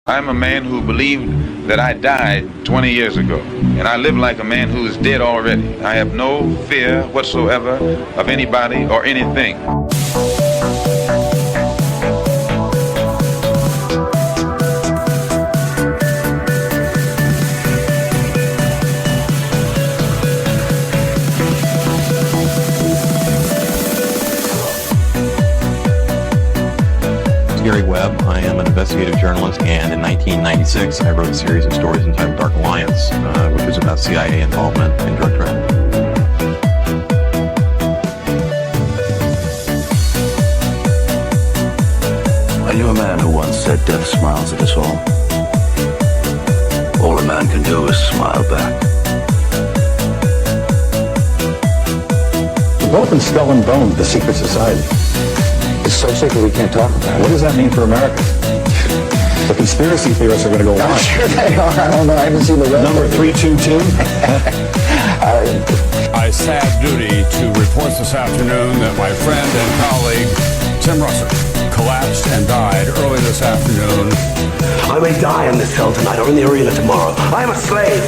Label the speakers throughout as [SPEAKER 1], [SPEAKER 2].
[SPEAKER 1] I'm a man who believed that I died 20 years ago, and I live like a man who is dead already. I have no fear whatsoever of anybody or anything.
[SPEAKER 2] Gary Webb. I am an investigative journalist, and in 1996, I wrote a series of stories entitled Dark Alliance, which was about CIA involvement in drug trafficking.
[SPEAKER 3] I knew a man who once said death smiles at us all. All a man can do is smile back.
[SPEAKER 4] We've both been skull and bone, the secret society.
[SPEAKER 3] It's so secret we can't talk about it.
[SPEAKER 4] What does that mean for America? The conspiracy theorists are going to go
[SPEAKER 3] I'm
[SPEAKER 4] wild.
[SPEAKER 3] sure they are. I don't know. I haven't seen the rest.
[SPEAKER 4] Number 322.
[SPEAKER 5] I sad duty to report this afternoon that my friend and colleague, Tim Russert, collapsed and died early this afternoon.
[SPEAKER 3] I may die in this cell tonight or in the arena tomorrow. I am a slave.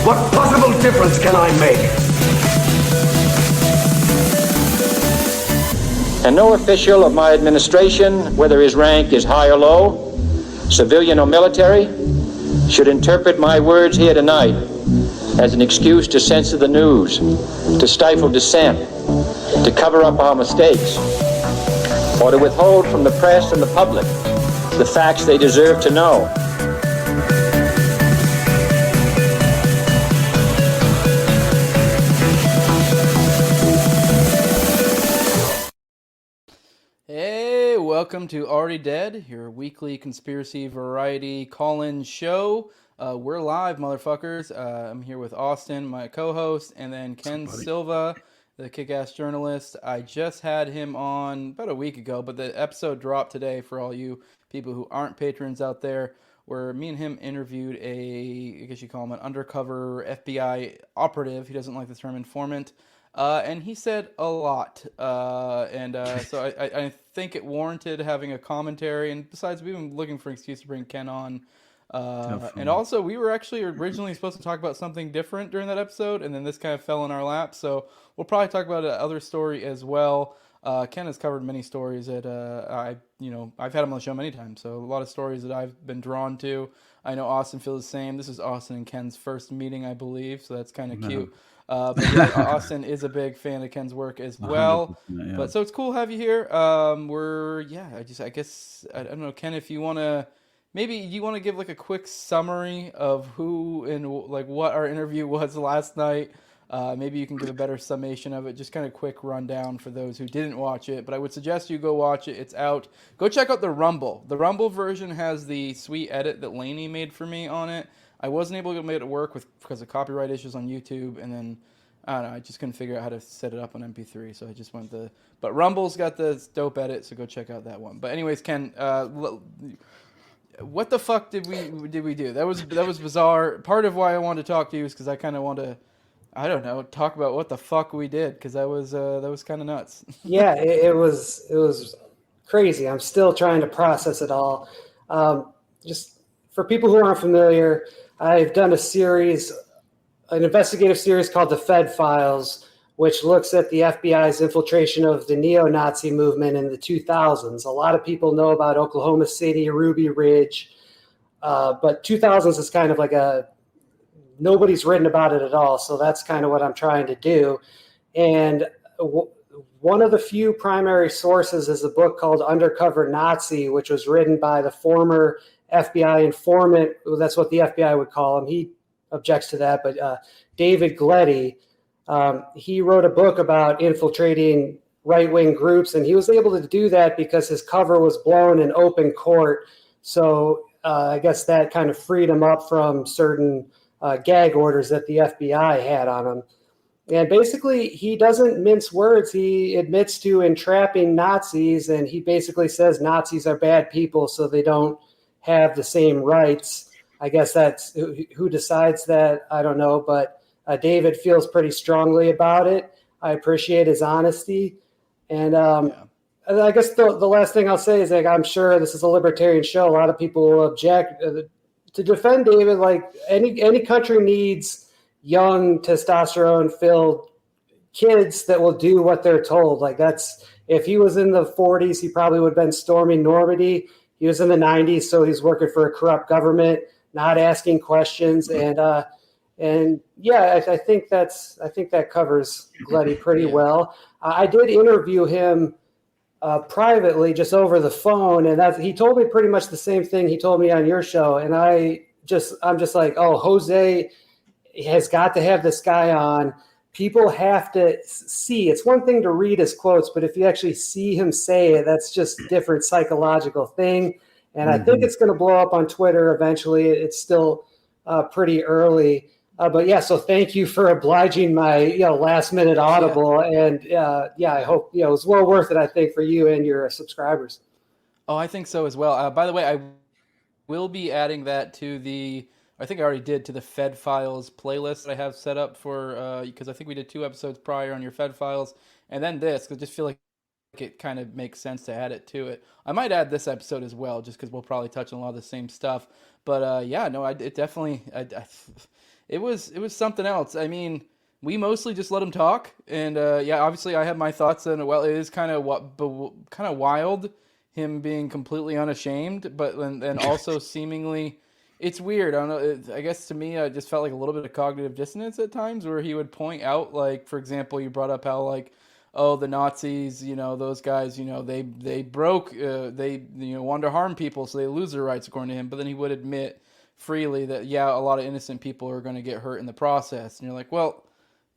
[SPEAKER 3] What possible difference can I make?
[SPEAKER 6] And no official of my administration, whether his rank is high or low, civilian or military, should interpret my words here tonight as an excuse to censor the news, to stifle dissent, to cover up our mistakes, or to withhold from the press and the public the facts they deserve to know.
[SPEAKER 7] Hey, welcome to Already Dead, your weekly conspiracy variety call-in show. We're live, motherfuckers. I'm here with Austin, my co-host, and then Ken Silva, the kick-ass journalist. I just had him on about a week ago, but the episode dropped today for all you people who aren't patrons out there, where me and him interviewed I guess you call him an undercover FBI operative. He doesn't like the term informant. And he said a lot, so I think it warranted having a commentary. And besides, we've been looking for an excuse to bring Ken on. And also, we were actually originally supposed to talk about something different during that episode, and then this kind of fell in our lap. So we'll probably talk about another story as well. Ken has covered many stories that I've had him on the show many times. So a lot of stories that I've been drawn to. I know Austin feels the same. This is Austin and Ken's first meeing, I believe, so that's kind of cute. But yeah, Austin is a big fan of Ken's work as well. Yeah. But so it's cool to have you here. I don't know, Ken, if you want to, maybe you want to give like a quick summary of who and like what our interview was last night. Maybe you can give a better summation of it, just kind of quick rundown for those who didn't watch it. But I would suggest you go watch it. It's out. Go check out the Rumble. The Rumble version has the sweet edit that Lainey made for me on it. I wasn't able to make it work because of copyright issues on YouTube, and then I don't know, I just couldn't figure out how to set it up on MP3, so I just went but Rumble's got the dope edit, so go check out that one. But anyways, Ken, what the fuck did we do? That was bizarre. Part of why I wanted to talk to you is because I kind of want to, I don't know, talk about what the fuck we did, because that was kind of nuts.
[SPEAKER 8] Yeah, it was crazy. I'm still trying to process it all. Just for people who aren't familiar, I've done an investigative series called The Fed Files, which looks at the FBI's infiltration of the neo-Nazi movement in the 2000s. A lot of people know about Oklahoma City, Ruby Ridge, but 2000s is kind of like nobody's written about it at all, so that's kind of what I'm trying to do. And one of the few primary sources is a book called Undercover Nazi, which was written by the former FBI informant. That's what the FBI would call him. He objects to that, but David Gleddy, he wrote a book about infiltrating right-wing groups, and he was able to do that because his cover was blown in open court. So I guess that kind of freed him up from certain gag orders that the FBI had on him. And basically, he doesn't mince words. He admits to entrapping Nazis, and he basically says Nazis are bad people, so they don't have the same rights. I guess that's who decides that. I don't know, but David feels pretty strongly about it. I appreciate his honesty. And I guess the last thing I'll say is, like, I'm sure this is a libertarian show. A lot of people will object to defend David. Like, any country needs young, testosterone-filled kids that will do what they're told. Like, that's, if he was in the 40s, he probably would have been storming Normandy. He was in the 90s, so he's working for a corrupt government, not asking questions. And yeah, I think that covers Gleddy pretty well. I did interview him privately, just over the phone, and he told me pretty much the same thing he told me on your show. And I'm just like, oh, Jose has got to have this guy on. People have to see. It's one thing to read his quotes, but if you actually see him say it, that's just a different psychological thing. And I think it's going to blow up on Twitter eventually. It's still pretty early. But yeah, so thank you for obliging my last minute audible. And I hope it was well worth it, I think, for you and your subscribers.
[SPEAKER 7] Oh, I think so as well. By the way, I will be adding that to I think I already did, to the Fed Files playlist that I have set up for, because I think we did 2 episodes prior on your Fed Files, and then this, because I just feel like it kind of makes sense to add it to it. I might add this episode as well, just because we'll probably touch on a lot of the same stuff. But it definitely, it was something else. I mean, we mostly just let him talk, and obviously I have my thoughts on it. Well, it is kind of wild, him being completely unashamed, but then also seemingly. It's weird. I don't know. I guess to me, I just felt like a little bit of cognitive dissonance at times, where he would point out, like, for example, you brought up how, like, oh, the Nazis, those guys, they broke, they wanted to harm people, so they lose their rights, according to him. But then he would admit freely that, a lot of innocent people are going to get hurt in the process. And you're like, well,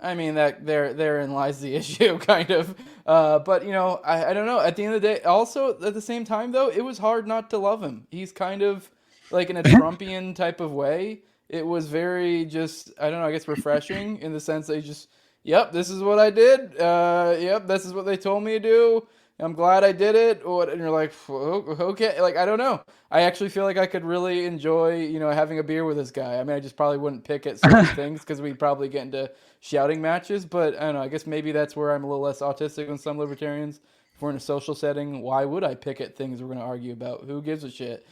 [SPEAKER 7] I mean, that therein lies the issue, kind of. But I don't know. At the end of the day, also at the same time, though, it was hard not to love him. He's kind of like in a Trumpian type of way. It was very just, I don't know, I guess refreshing in the sense that he just, yep, this is what I did. Yep, this is what they told me to do. I'm glad I did it. And you're like, okay, like, I don't know. I actually feel like I could really enjoy, having a beer with this guy. I mean, I just probably wouldn't pick at certain things because we'd probably get into shouting matches. But I don't know, I guess maybe that's where I'm a little less autistic than some libertarians. If we're in a social setting, why would I pick at things we're going to argue about? Who gives a shit?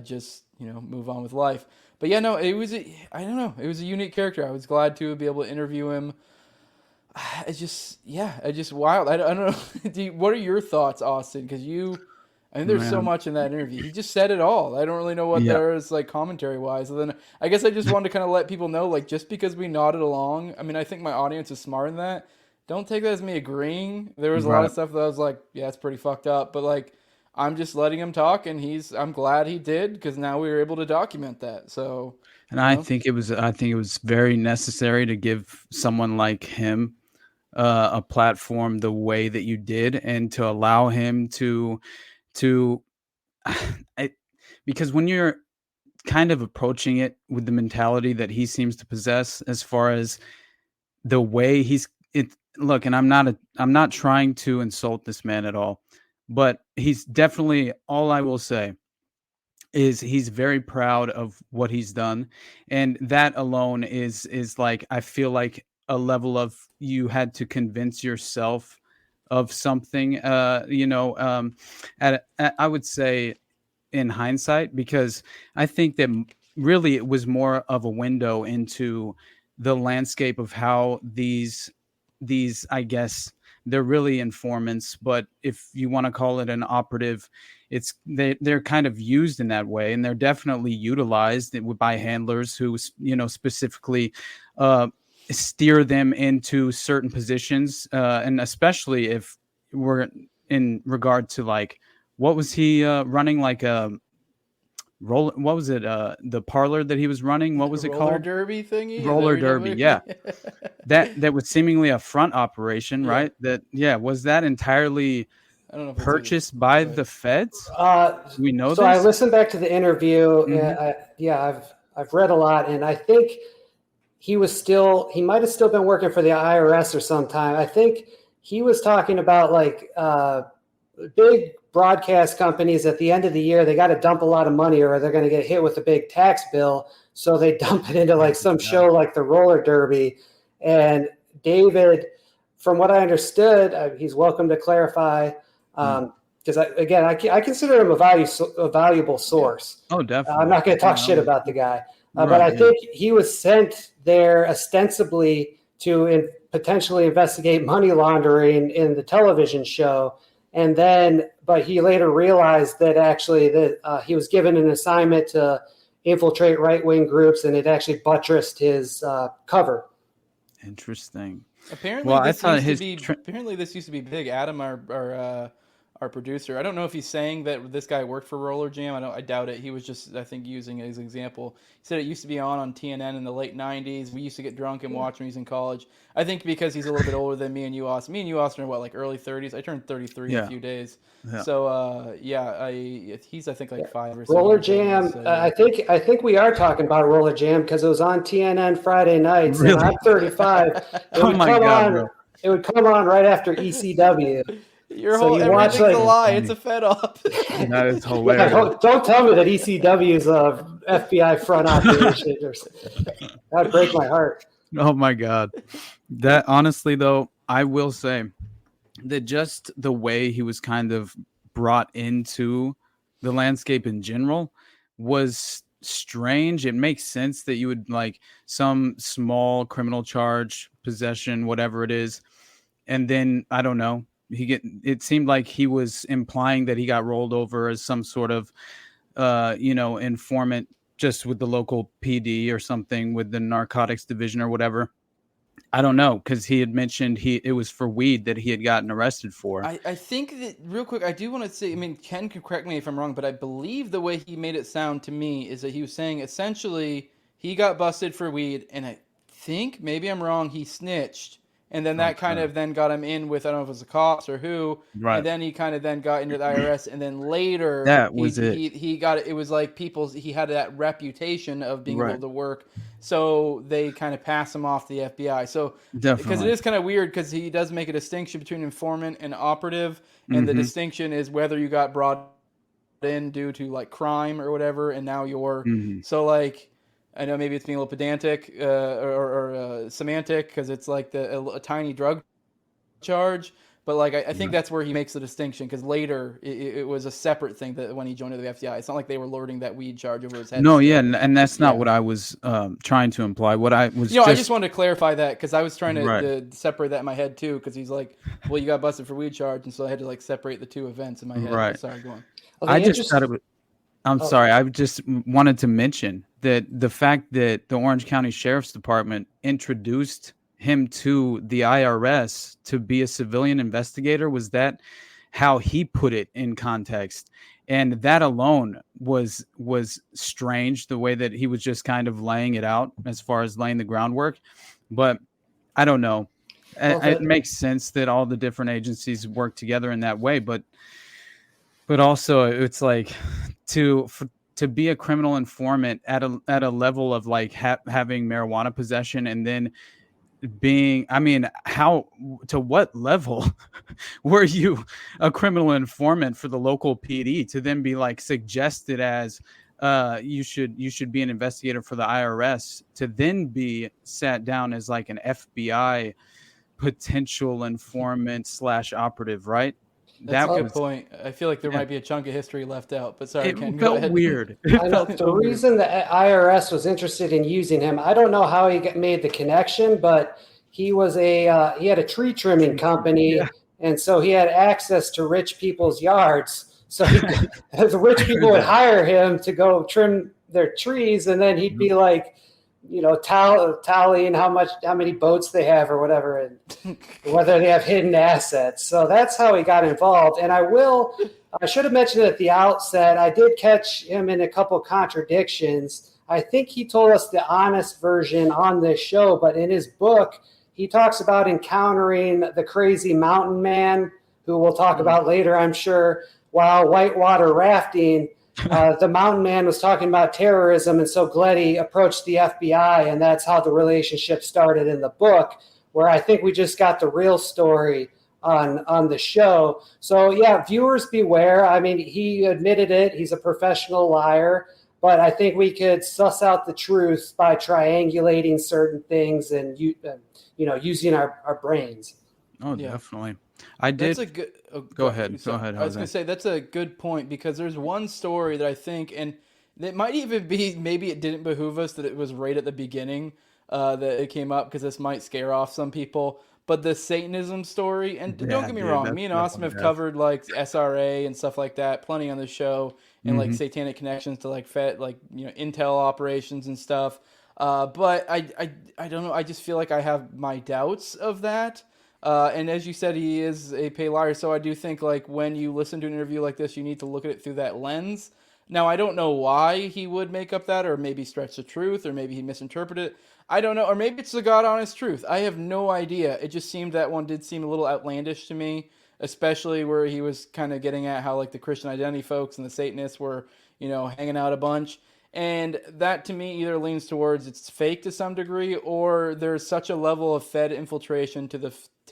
[SPEAKER 7] Just, move on with life. But yeah, no, it was a unique character. I was glad to be able to interview him. It's just wild. I don't know. What are your thoughts, Austin? Because there's so much in that interview. He just said it all. I don't really know what there is, like, commentary-wise. And then I guess I just wanted to kind of let people know, like, just because we nodded along, I mean, I think my audience is smart in that. Don't take that as me agreeing. There was a lot of stuff that I was like, yeah, it's pretty fucked up. But, like, I'm just letting him talk, and I'm glad he did, because now we were able to document that. So,
[SPEAKER 9] and I think it was very necessary to give someone like him a platform the way that you did, and to allow him to because when you're kind of approaching it with the mentality that he seems to possess, as far as the way look, and I'm not trying to insult this man at all, but he's definitely, all I will say is he's very proud of what he's done. And that alone is like, I feel like a level of, you had to convince yourself of something, I would say in hindsight, because I think that really it was more of a window into the landscape of how these, I guess, they're really informants, but if you want to call it an operative, they're kind of used in that way, and they're definitely utilized by handlers who, specifically steer them into certain positions, and especially if we're in regard to, like, what was he running, like a roll? What was it? The parlor that he was running. What was it called?
[SPEAKER 7] Roller derby thingy.
[SPEAKER 9] Roller derby. Yeah. That was seemingly a front operation, right? Was that entirely
[SPEAKER 7] I don't know if
[SPEAKER 9] purchased by the feds? We know
[SPEAKER 8] so
[SPEAKER 9] this?
[SPEAKER 8] I listened back to the interview. And I've read a lot, and I think he might have still been working for the IRS or sometime. I think he was talking about, like, big broadcast companies at the end of the year, they got to dump a lot of money or they're going to get hit with a big tax bill. So they dump it into, like, some show like the roller derby. And David, from what I understood, he's welcome to clarify, Because I consider him a valuable source.
[SPEAKER 9] Oh, definitely.
[SPEAKER 8] I'm not going to talk shit about the guy, but
[SPEAKER 9] Right,
[SPEAKER 8] I think he was sent there ostensibly to potentially investigate money laundering in the television show, but he later realized that actually he was given an assignment to infiltrate right-wing groups, and it actually buttressed his cover.
[SPEAKER 9] Interesting.
[SPEAKER 7] Apparently, this used to be big. Adam, our producer, I don't know if he's saying that this guy worked for Roller Jam. I doubt it. He was just, I think, using it as an example. He said it used to be on TNN in the late 90s. We used to get drunk and watch when he was in college. I think because he's a little bit older than me and you, Austin. Me and you, Austin, are what, like early 30s? I turned 33 in a few days.
[SPEAKER 9] Yeah.
[SPEAKER 7] So, he's, I think, like 5 or 6.
[SPEAKER 8] Roller Jam, so, yeah. I think we are talking about Roller Jam because it was on TNN Friday nights.
[SPEAKER 9] Really?
[SPEAKER 8] And I'm 35.
[SPEAKER 9] Oh my God, bro.
[SPEAKER 8] It would come on right after ECW.
[SPEAKER 7] Everything's a lie. It's a fed up.
[SPEAKER 9] That is hilarious.
[SPEAKER 8] Don't tell me that ECW is a FBI front operation. That would break my heart.
[SPEAKER 9] Oh my God. That honestly, though, I will say that just the way he was kind of brought into the landscape in general was strange. It makes sense that you would like some small criminal charge, possession, whatever it is, and then I don't know. It seemed like he was implying that he got rolled over as some sort of, informant just with the local PD or something with the narcotics division or whatever. I don't know, because he had mentioned it was for weed that he had gotten arrested for.
[SPEAKER 7] I think that, real quick, I do want to say, I mean, Ken can correct me if I'm wrong, but I believe the way he made it sound to me is that he was saying essentially he got busted for weed, and I think, maybe I'm wrong, he snitched. And then that kind of then got him in with, I don't know if it was the cops or who. Right. And then he kind of then got into the IRS. And then later, he got it. It was like he had that reputation of being able to work. So they kind of pass him off to the FBI. So, because it is kind of weird because he does make a distinction between informant and operative. And the distinction is whether you got brought in due to like crime or whatever. And now you're, so like, I know maybe it's being a little pedantic or semantic because it's like a tiny drug charge, but like I think that's where he makes the distinction because later it was a separate thing that when he joined the FBI, it's not like they were lording that weed charge over his head.
[SPEAKER 9] No, and that's not what I was trying to imply. What I was,
[SPEAKER 7] I just wanted to clarify that because I was trying to separate that in my head too because he's like, well, you got busted for weed charge, and so I had to like separate the two events in my head. Right. Sorry, go on.
[SPEAKER 8] Well,
[SPEAKER 9] I just thought it was. I'm sorry. I just wanted to mention that the fact that the Orange County Sheriff's Department introduced him to the IRS to be a civilian investigator was that how he put it in context. And that alone was strange, the way that he was just kind of laying it out as far as laying the groundwork. But I don't know. It makes sense that all the different agencies work together in that way. But also it's like to be a criminal informant at a level of like having marijuana possession and then being, I mean, to what level were you a criminal informant for the local PD to then be like suggested as you should be an investigator for the IRS to then be sat down as like an FBI potential informant / operative, right?
[SPEAKER 7] That's a good point. I feel like there might be a chunk of history left out, but sorry, Ken,
[SPEAKER 9] go ahead. Weird.
[SPEAKER 8] The reason the IRS was interested in using him, I don't know how he made the connection, but he was he had a tree trimming company, and so he had access to rich people's yards. So the rich people would hire him to go trim their trees, and then he'd be like, tallying how many boats they have or whatever, and whether they have hidden assets. So that's how he got involved. And I should have mentioned it at the outset. I did catch him in a couple contradictions. I think he told us the honest version on this show, but in his book, he talks about encountering the crazy mountain man, who we'll talk about later, I'm sure, while whitewater rafting. The mountain man was talking about terrorism, and so Gleddy approached the FBI, and that's how the relationship started in the book, where I think we just got the real story on the show. So, yeah, viewers beware. I mean, he admitted it. He's a professional liar, but I think we could suss out the truth by triangulating certain things and using our brains.
[SPEAKER 9] Oh, definitely. I did.
[SPEAKER 7] That's a good. Oh,
[SPEAKER 9] Go ahead. Go
[SPEAKER 7] sorry.
[SPEAKER 9] ahead,
[SPEAKER 7] I was
[SPEAKER 9] Jose.
[SPEAKER 7] gonna say that's a good point because there's one story that I think, and it might even be maybe it didn't behoove us that it was right at the beginning that it came up because this might scare off some people. But the Satanism story, and don't
[SPEAKER 9] Yeah,
[SPEAKER 7] get me
[SPEAKER 9] dude,
[SPEAKER 7] wrong,
[SPEAKER 9] that's
[SPEAKER 7] me and
[SPEAKER 9] that's
[SPEAKER 7] Austin
[SPEAKER 9] a
[SPEAKER 7] have
[SPEAKER 9] mess.
[SPEAKER 7] covered like SRA and stuff like that, plenty on the show, and like
[SPEAKER 9] Hmm.
[SPEAKER 7] satanic connections to like Fed, like intel operations and stuff. But I don't know. I just feel like I have my doubts of that. And as you said, he is a pay liar. So I do think like when you listen to an interview like this, you need to look at it through that lens. Now I don't know why he would make up that, or maybe stretch the truth, or maybe he misinterpreted it. I don't know, or maybe it's the God honest truth. I have no idea. It just seemed that one did seem a little outlandish to me, especially where he was kind of getting at how like the Christian identity folks and the Satanists were, hanging out a bunch. And that to me either leans towards it's fake to some degree, or there's such a level of Fed infiltration to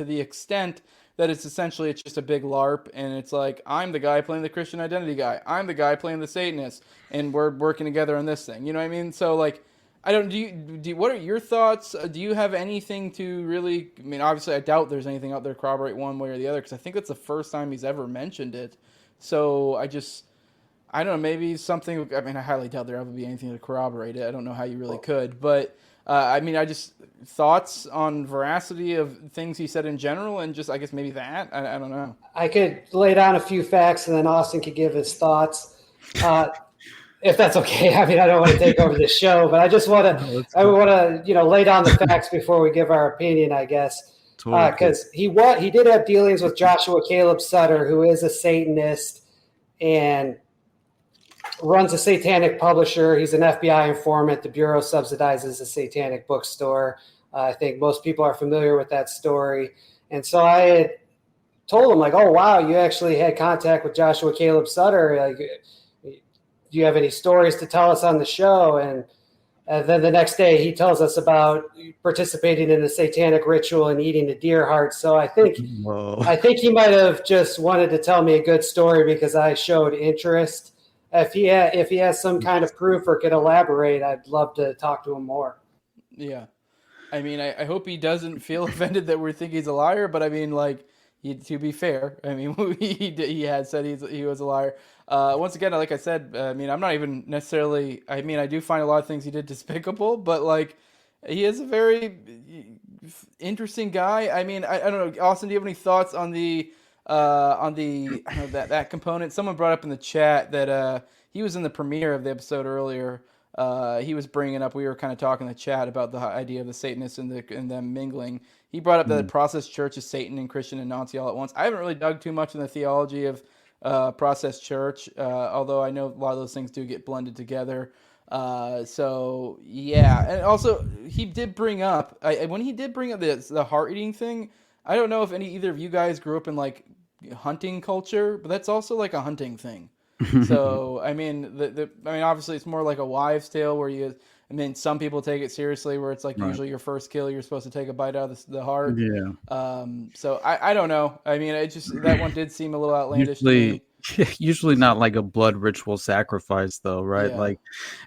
[SPEAKER 7] the extent that it's just a big LARP, and it's like I'm the guy playing the Christian identity guy, I'm the guy playing the Satanist, and we're working together on this thing. You know what I mean? So like, I don't. What are your thoughts? Do you have anything to really? I mean, obviously, I doubt there's anything out there to corroborate one way or the other because I think that's the first time he's ever mentioned it. So I don't know, maybe something. I mean, I highly doubt there would be anything to corroborate it. I don't know how you really could, but I mean, I just thoughts on veracity of things he said in general, and just I guess maybe that I don't know.
[SPEAKER 8] I could lay down a few facts, and then Austin could give his thoughts, if that's okay. I mean, I don't want to take over the show, but I just want to, lay down the facts before we give our opinion, I guess, because he did have dealings with Joshua Caleb Sutter, who is a Satanist and runs a satanic publisher. He's an FBI informant. The Bureau subsidizes a satanic bookstore. I think most people are familiar with that story. And so I had told him, like, oh, wow, you actually had contact with Joshua Caleb Sutter. Like, do you have any stories to tell us on the show? And then the next day he tells us about participating in the satanic ritual and eating a deer heart. So I think he might have just wanted to tell me a good story because I showed interest. If he has some kind of proof or could elaborate, I'd love to talk to him more.
[SPEAKER 7] Yeah, I mean, I hope he doesn't feel offended that we think he's a liar. But I mean, like, to be fair, I mean, he had said he was a liar. Once again, like I said, I mean, I'm not even necessarily. I mean, I do find a lot of things he did despicable, but like, he is a very interesting guy. I mean, I don't know, Austin. Do you have any thoughts on the I don't know, that component? Someone brought up in the chat that he was in the premiere of the episode earlier. He was bringing up. We were kind of talking in the chat about the idea of the Satanists and them mingling. He brought up that the Process Church is Satan and Christian and Nazi all at once. I haven't really dug too much in the theology of Process Church, although I know a lot of those things do get blended together. So yeah, and also he did bring up when he did bring up the heart eating thing. I don't know if either of you guys grew up in like hunting culture, but that's also like a hunting thing. So I mean, obviously it's more like a wives' tale where some people take it seriously, where it's like usually your first kill, you're supposed to take a bite out of the heart.
[SPEAKER 9] Yeah.
[SPEAKER 7] So I don't know. I mean, it just that one did seem a little outlandish to me.
[SPEAKER 9] Usually not like a blood ritual sacrifice though, right?
[SPEAKER 7] Yeah.
[SPEAKER 9] Like,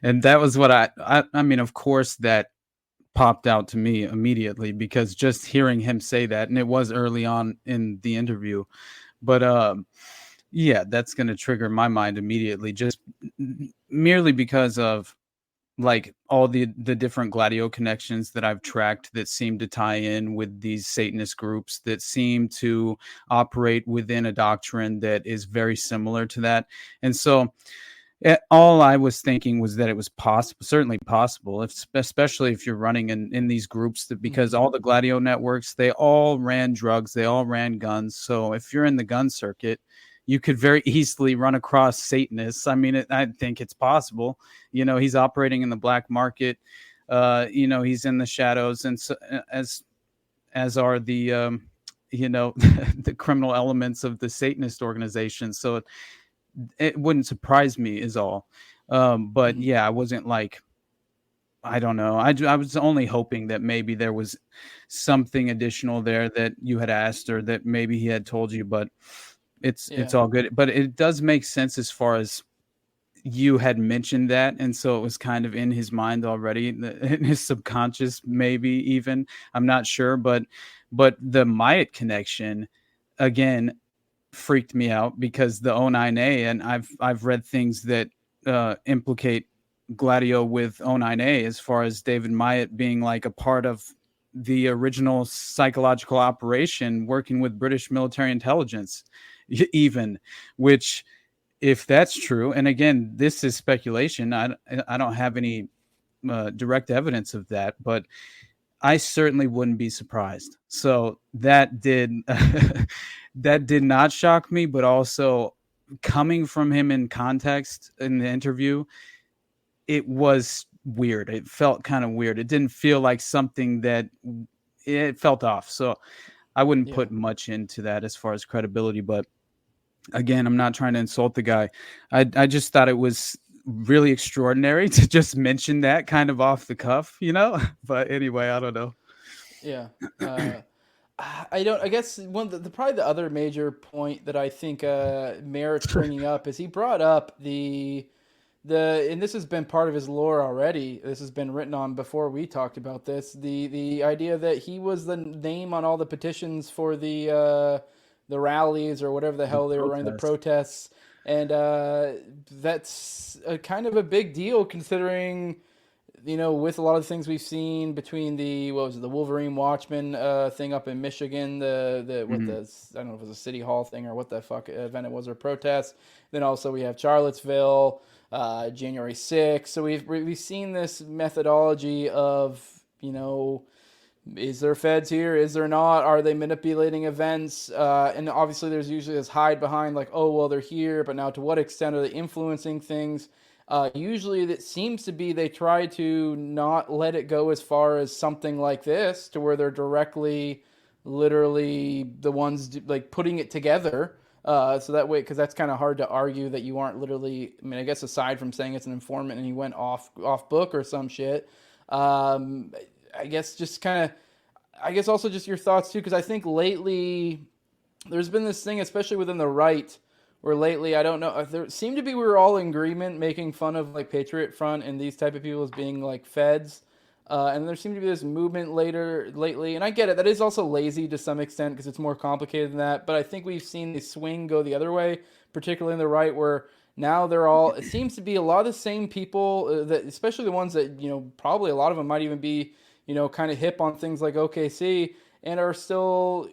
[SPEAKER 9] and that was what I mean, of course that popped out to me immediately because just hearing him say that, and it was early on in the interview, but yeah, that's going to trigger my mind immediately, just merely because of like all the different Gladio connections that I've tracked that seem to tie in with these Satanist groups that seem to operate within a doctrine that is very similar to that. And so all I was thinking was that it was possible, certainly possible, especially if you're running in these groups, because all the Gladio networks, they all ran drugs, they all ran guns. So if you're in the gun circuit, you could very easily run across Satanists. I mean, I think it's possible. He's operating in the black market. He's in the shadows, and so, as are the the criminal elements of the Satanist organization. So it wouldn't surprise me is all. But yeah, I wasn't like, I don't know. I was only hoping that maybe there was something additional there that you had asked, or that maybe he had told you, but it's all good. But it does make sense as far as you had mentioned that. And so it was kind of in his mind already, in his subconscious, maybe even, I'm not sure, but the Myatt connection, again, freaked me out because the 09A, and I've read things that implicate Gladio with 09A as far as David Myatt being like a part of the original psychological operation working with British military intelligence, even, which, if that's true, and again, this is speculation, I don't have any direct evidence of that, but I certainly wouldn't be surprised. So that did that did not shock me, but also coming from him in context in the interview, it was weird. It felt kind of weird. It didn't feel like something that it felt off. So I wouldn't put much into that as far as credibility, but again, I'm not trying to insult the guy. I just thought it was really extraordinary to just mention that kind of off the cuff, you know? But anyway, I don't know.
[SPEAKER 7] Yeah. I guess one of probably the other major point that I think merits bringing up is he brought up and this has been part of his lore already. This has been written on before we talked about this. The idea that he was the name on all the petitions for the rallies or whatever the hell they were running, the protests, and that's kind of a big deal considering, with a lot of the things we've seen between the Wolverine Watchman thing up in Michigan, I don't know if it was a city hall thing or what the fuck event it was, or protest. Then also we have Charlottesville. January 6th. So we've seen this methodology of, is there feds here? Is there not? Are they manipulating events? And obviously there's usually this hide behind like, oh, well, they're here, but now to what extent are they influencing things? Usually it seems to be they try to not let it go as far as something like this, to where they're directly, literally the ones like putting it together. So that way, because that's kind of hard to argue that you aren't literally, I mean, I guess aside from saying it's an informant and he went off book or some shit, I guess just kind of, I guess also just your thoughts too, because I think lately there's been this thing, especially within the right, where lately, I don't know, there seemed to be, we were all in agreement making fun of like Patriot Front and these type of people as being like feds. And there seemed to be this movement lately, and I get it, that is also lazy to some extent because it's more complicated than that, but I think we've seen the swing go the other way, particularly in the right, where now it seems to be a lot of the same people, that, especially the ones that, probably a lot of them might even be, kind of hip on things like OKC, and are still,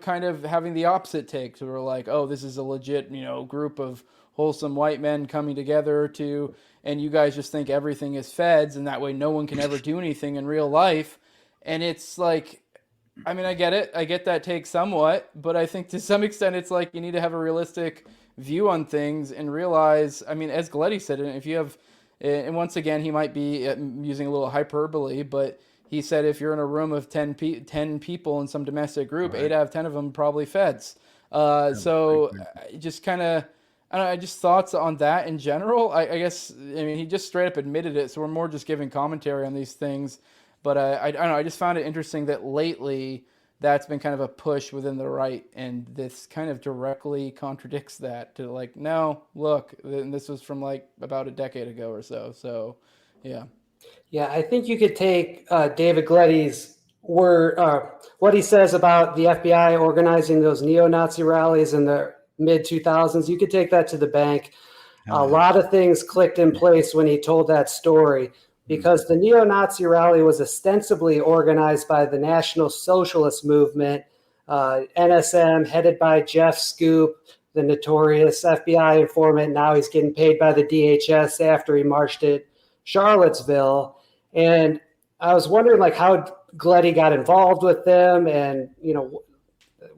[SPEAKER 7] kind of having the opposite take. So we're like, oh, this is a legit, group of wholesome white men coming together and you guys just think everything is feds, and that way no one can ever do anything in real life. And it's like, I mean, I get it. I get that take somewhat, but I think to some extent it's like you need to have a realistic view on things and realize, I mean, as Galletti said, if you have, and once again, he might be using a little hyperbole, but he said if you're in a room of 10 people in some domestic group, right, 8 out of 10 of them probably feds. So just kind of, I don't know, just thoughts on that in general. I guess, I mean, he just straight up admitted it, so we're more just giving commentary on these things. But I don't know, I just found it interesting that lately that's been kind of a push within the right, and this kind of directly contradicts that to like, no, look, and this was from like about a decade ago or so. So, yeah.
[SPEAKER 8] Yeah, I think you could take David Gletty's word, what he says about the FBI organizing those neo-Nazi rallies in the mid-2000s. You could take that to the bank. A lot of things clicked in place when he told that story, because the neo-Nazi rally was ostensibly organized by the National Socialist Movement, NSM, headed by Jeff Scoop, the notorious FBI informant. Now he's getting paid by the DHS after he marched at Charlottesville. And I was wondering like how Gletty got involved with them, and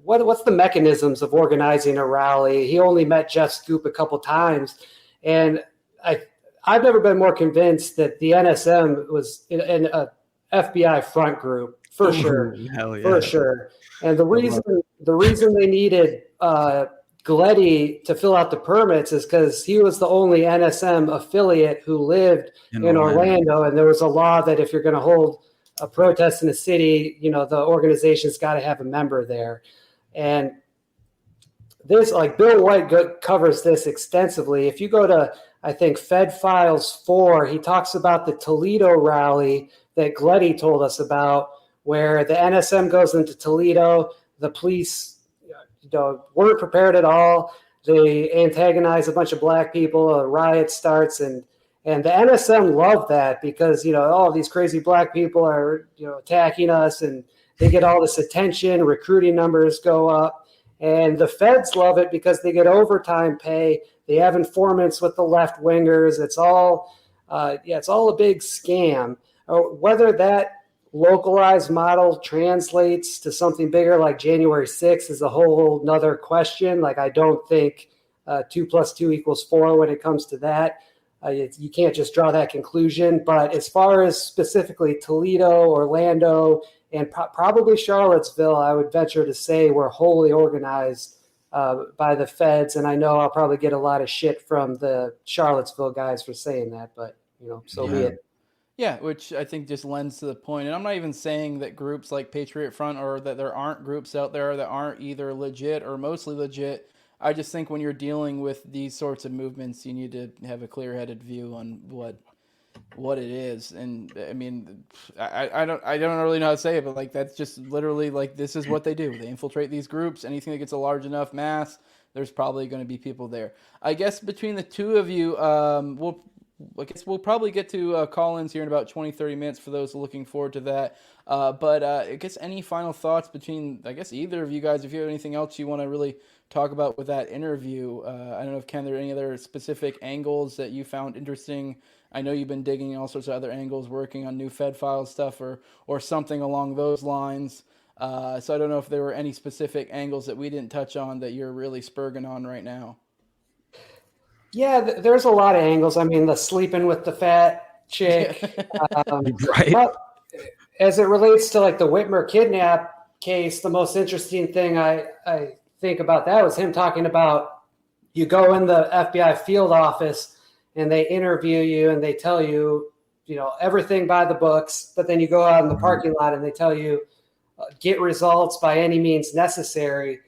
[SPEAKER 8] what's the mechanisms of organizing a rally. He only met Jeff Scoop a couple times, and I've never been more convinced that the NSM was in a FBI front group for sure.
[SPEAKER 9] Hell yeah.
[SPEAKER 8] For sure. And the reason they needed Gletty to fill out the permits is because he was the only NSM affiliate who lived in Orlando, and there was a law that if you're going to hold a protest in a city, the organization's got to have a member there. And this, like Bill White covers this extensively. If you go to, I think, Fed Files 4, he talks about the Toledo rally that Gletty told us about, where the NSM goes into Toledo, the police weren't prepared at all. They antagonize a bunch of black people. A riot starts, and the NSM loved that because all these crazy black people are attacking us, and they get all this attention. Recruiting numbers go up, and the feds love it because they get overtime pay. They have informants with the left wingers. It's all it's all a big scam. Whether that localized model translates to something bigger like January 6th is a whole nother question. Like, I don't think 2 + 2 = 4 when it comes to that. You can't just draw that conclusion. But as far as specifically Toledo, Orlando, and probably Charlottesville, I would venture to say we're wholly organized by the feds. And I know I'll probably get a lot of shit from the Charlottesville guys for saying that, but so be it.
[SPEAKER 7] Yeah, which I think just lends to the point. And I'm not even saying that groups like Patriot Front or that there aren't groups out there that aren't either legit or mostly legit. I just think when you're dealing with these sorts of movements, you need to have a clear-headed view on what it is. And I mean, I don't really know how to say it, but like that's just literally like this is what they do. They infiltrate these groups. Anything that gets a large enough mass, there's probably going to be people there. I guess between the two of you, we'll probably get to call-ins here in about 20-30 minutes for those looking forward to that. But I guess any final thoughts between, I guess, either of you guys, if you have anything else you want to really talk about with that interview. I don't know if, Ken, there are any other specific angles that you found interesting. I know you've been digging all sorts of other angles, working on new Fed file stuff or something along those lines. So I don't know if there were any specific angles that we didn't touch on that you're really spurging on right now.
[SPEAKER 8] Yeah, there's a lot of angles. I mean, the sleeping with the fat chick.
[SPEAKER 9] Right.
[SPEAKER 8] But as it relates to like the Whitmer kidnap case, the most interesting thing I think about that was him talking about you go in the FBI field office and they interview you and they tell you, everything by the books, but then you go out in the parking lot and they tell you get results by any means necessary.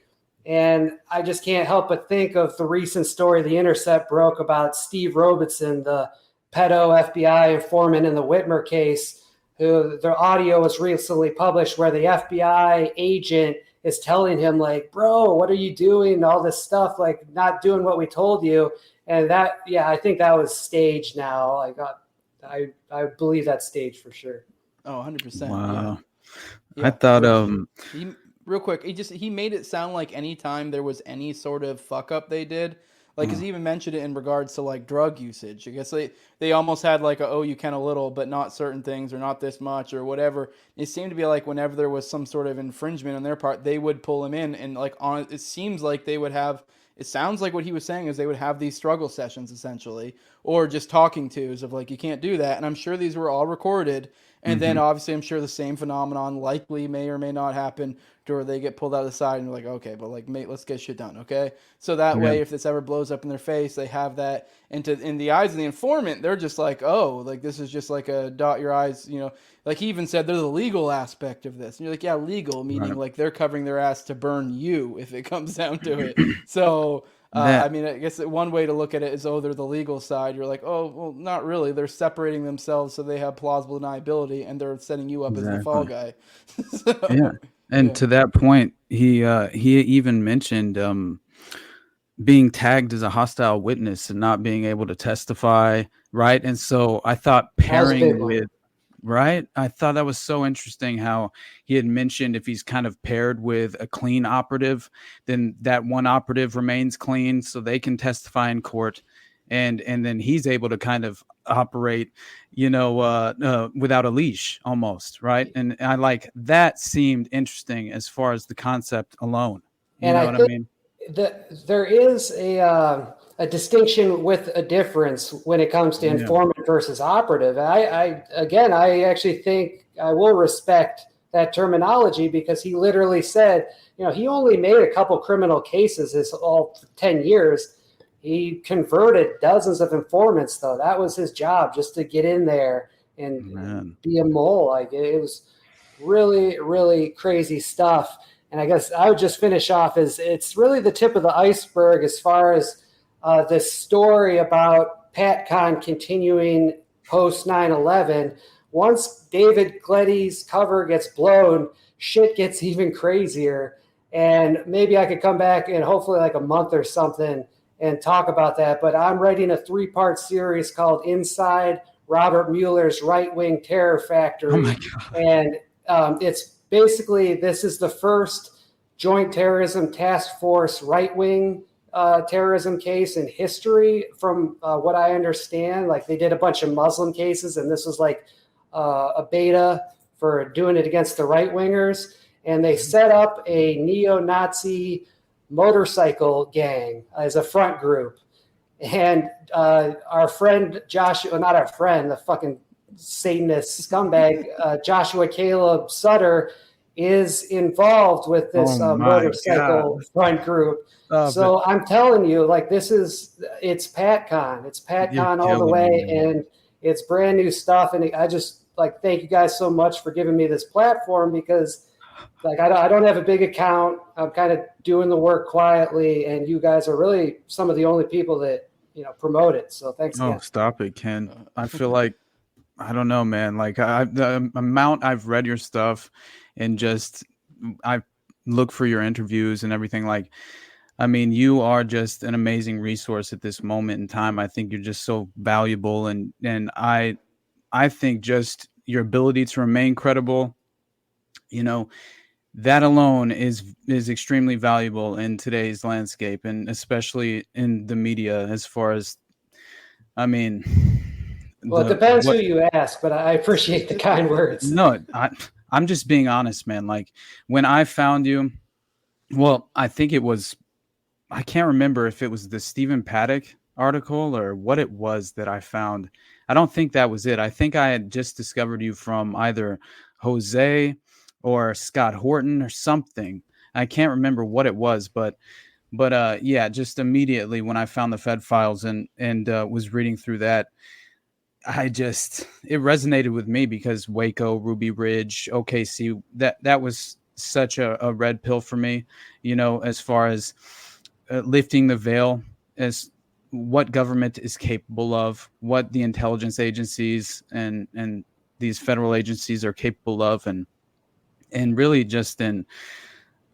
[SPEAKER 8] And I just can't help but think of the recent story The Intercept broke about Steve Robertson, the pedo FBI informant in the Whitmer case, who their audio was recently published where the FBI agent is telling him like, bro, what are you doing? All this stuff, like not doing what we told you. And that, I think that was staged now. Like I believe that's staged for sure.
[SPEAKER 7] Oh, 100%.
[SPEAKER 9] Wow.
[SPEAKER 7] Yeah.
[SPEAKER 9] I thought,
[SPEAKER 7] real quick, he made it sound like anytime there was any sort of fuck up they did, like, because he even mentioned it in regards to like drug usage. I guess they almost had like you can a little, but not certain things or not this much or whatever. It seemed to be like whenever there was some sort of infringement on their part, they would pull him in and like it seems like they would have. It sounds like what he was saying is they would have these struggle sessions essentially, or just talking tos of like, you can't do that. And I'm sure these were all recorded. And then obviously I'm sure the same phenomenon likely may or may not happen to where they get pulled out of the side and like, okay, but like, mate, let's get shit done. Okay. So that way, if this ever blows up in their face, they have that. And in the eyes of the informant, they're just like, oh, like this is just like a dot your eyes, like he even said there's a legal aspect of this. And you're like, yeah, legal, meaning like they're covering their ass to burn you if it comes down to it. So, I mean, I guess one way to look at it is, they're the legal side. You're like, oh, well, not really. They're separating themselves so they have plausible deniability, and they're setting you up as the fall guy.
[SPEAKER 9] And to that point, he even mentioned being tagged as a hostile witness and not being able to testify, right? And so I thought pairing with. Right. I thought that was so interesting how he had mentioned if he's kind of paired with a clean operative, then that one operative remains clean so they can testify in court. And then he's able to kind of operate, without a leash almost. Right. And I like that seemed interesting as far as the concept alone. You know what I mean?
[SPEAKER 8] There is a distinction with a difference when it comes to informant versus operative. I actually think I will respect that terminology because he literally said, he only made a couple criminal cases his all 10 years. He converted dozens of informants, though. That was his job, just to get in there and be a mole. Like, it was really, really crazy stuff. And I guess I would just finish off as it's really the tip of the iceberg as far as this story about PatCon continuing post 9/11. Once David Gletty's cover gets blown, shit gets even crazier. And maybe I could come back in hopefully like a month or something and talk about that. But I'm writing a 3-part series called Inside Robert Mueller's Right-Wing Terror Factory.
[SPEAKER 9] Oh my God.
[SPEAKER 8] And it's basically, this is the first Joint Terrorism Task Force right-wing terrorism case in history, from what I understand. Like, they did a bunch of Muslim cases, and this was like a beta for doing it against the right-wingers. And they set up a neo-Nazi motorcycle gang as a front group. And our friend Joshua, not our friend, the fucking Satanist scumbag, Joshua Caleb Sutter, is involved with this motorcycle front group. So I'm telling you, like, it's PatCon. It's PatCon all the way, and it's brand new stuff. And I just like thank you guys so much for giving me this platform, because like I don't have a big account. I'm kind of doing the work quietly, and you guys are really some of the only people that promote it. So thanks again.
[SPEAKER 9] Oh, stop it, Ken. I feel like I don't know, man. Like the amount I've read your stuff, and just I look for your interviews and everything. Like, I mean, you are just an amazing resource at this moment in time. I think you're just so valuable, and I think just your ability to remain credible, that alone is extremely valuable in today's landscape, and especially in the media. As far as, I mean,
[SPEAKER 8] well, it depends who you ask, but I appreciate the kind words.
[SPEAKER 9] No, I'm just being honest, man. Like, when I found you, well, I think I can't remember if it was the Stephen Paddock article or what it was that I found. I don't think that was it. I think I had just discovered you from either Jose or Scott Horton or something. I can't remember what it was, but yeah, just immediately when I found the Fed files and was reading through that, it resonated with me, because Waco, Ruby Ridge, OKC, that was such a red pill for me, as far as lifting the veil as what government is capable of, what the intelligence agencies and these federal agencies are capable of, and really just in,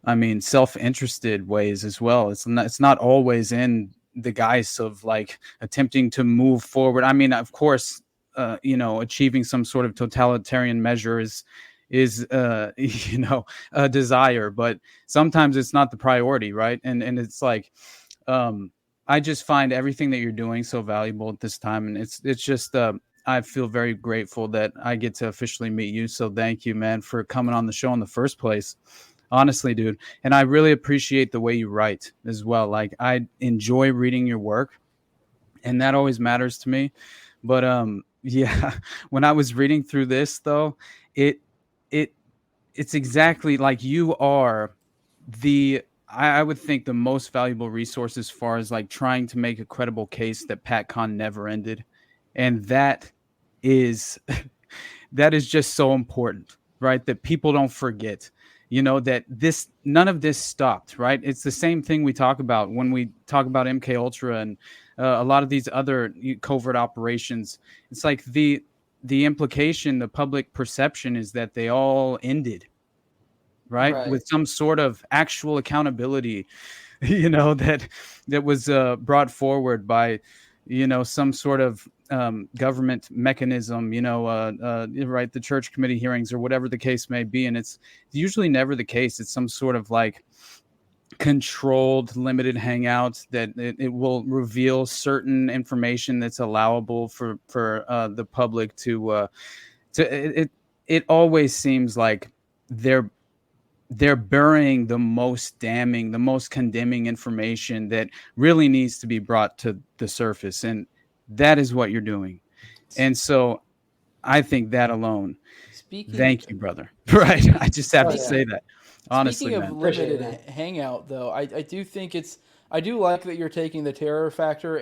[SPEAKER 9] I mean, self-interested ways as well. It's not always in the guise of like attempting to move forward. I mean, of course, achieving some sort of totalitarian measure is a desire, but sometimes it's not the priority, right? And it's like, I just find everything that you're doing so valuable at this time, and it's just I feel very grateful that I get to officially meet you. So thank you, man, for coming on the show in the first place. Honestly, dude. And I really appreciate the way you write as well. Like, I enjoy reading your work, and that always matters to me. But yeah, when I was reading through this though, it's exactly like you are I would think the most valuable resource as far as like trying to make a credible case that PatCon never ended. And that is just so important, right? That people don't forget, that none of this stopped, right? It's the same thing we talk about when we talk about MK Ultra and a lot of these other covert operations. It's like the implication, the public perception is that they all ended, right? With some sort of actual accountability, that was brought forward by, some sort of government mechanism, right? The church committee hearings or whatever the case may be. And it's usually never the case. It's some sort of like controlled, limited hangout that it will reveal certain information that's allowable for the public to it always seems like they're burying the most damning, the most condemning information that really needs to be brought to the surface. And that is what you're doing. And so I think that alone, thank you, brother. Right. I just have to say that. Honestly,
[SPEAKER 7] speaking of limited hangout, though, I do think I do like that you're taking the terror factor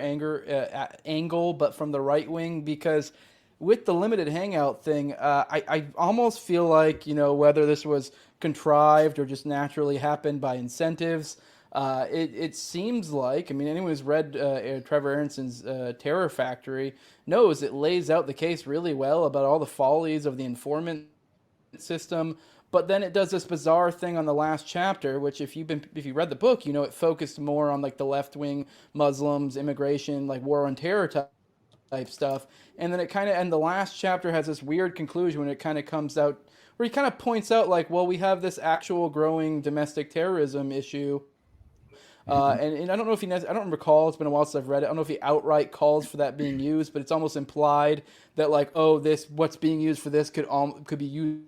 [SPEAKER 7] angle, but from the right wing, because with the limited hangout thing, I almost feel like, whether this was contrived or just naturally happened by incentives, it seems like, I mean, anyone who's read Trevor Aronson's Terror Factory knows it lays out the case really well about all the follies of the informant system, But then it does this bizarre thing on the last chapter, which if you read the book, it focused more on like the left wing Muslims, immigration, like war on terror type stuff. And then and the last chapter has this weird conclusion when it kind of comes out where he kind of points out like, well, we have this actual growing domestic terrorism issue. And I don't know if I don't recall, it's been a while since I've read it. I don't know if he outright calls for that being used, but it's almost implied that like, oh, what's being used for this could be used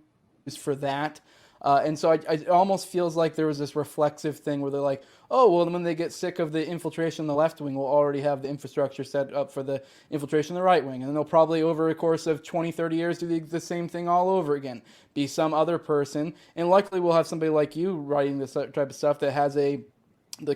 [SPEAKER 7] for that. And so it almost feels like there was this reflexive thing where they're like, oh, well, when they get sick of the infiltration in the left wing, we'll already have the infrastructure set up for the infiltration in the right wing. And then they'll probably, over a course of 20, 30 years, do the same thing all over again. Be some other person. And likely we'll have somebody like you writing this type of stuff that has the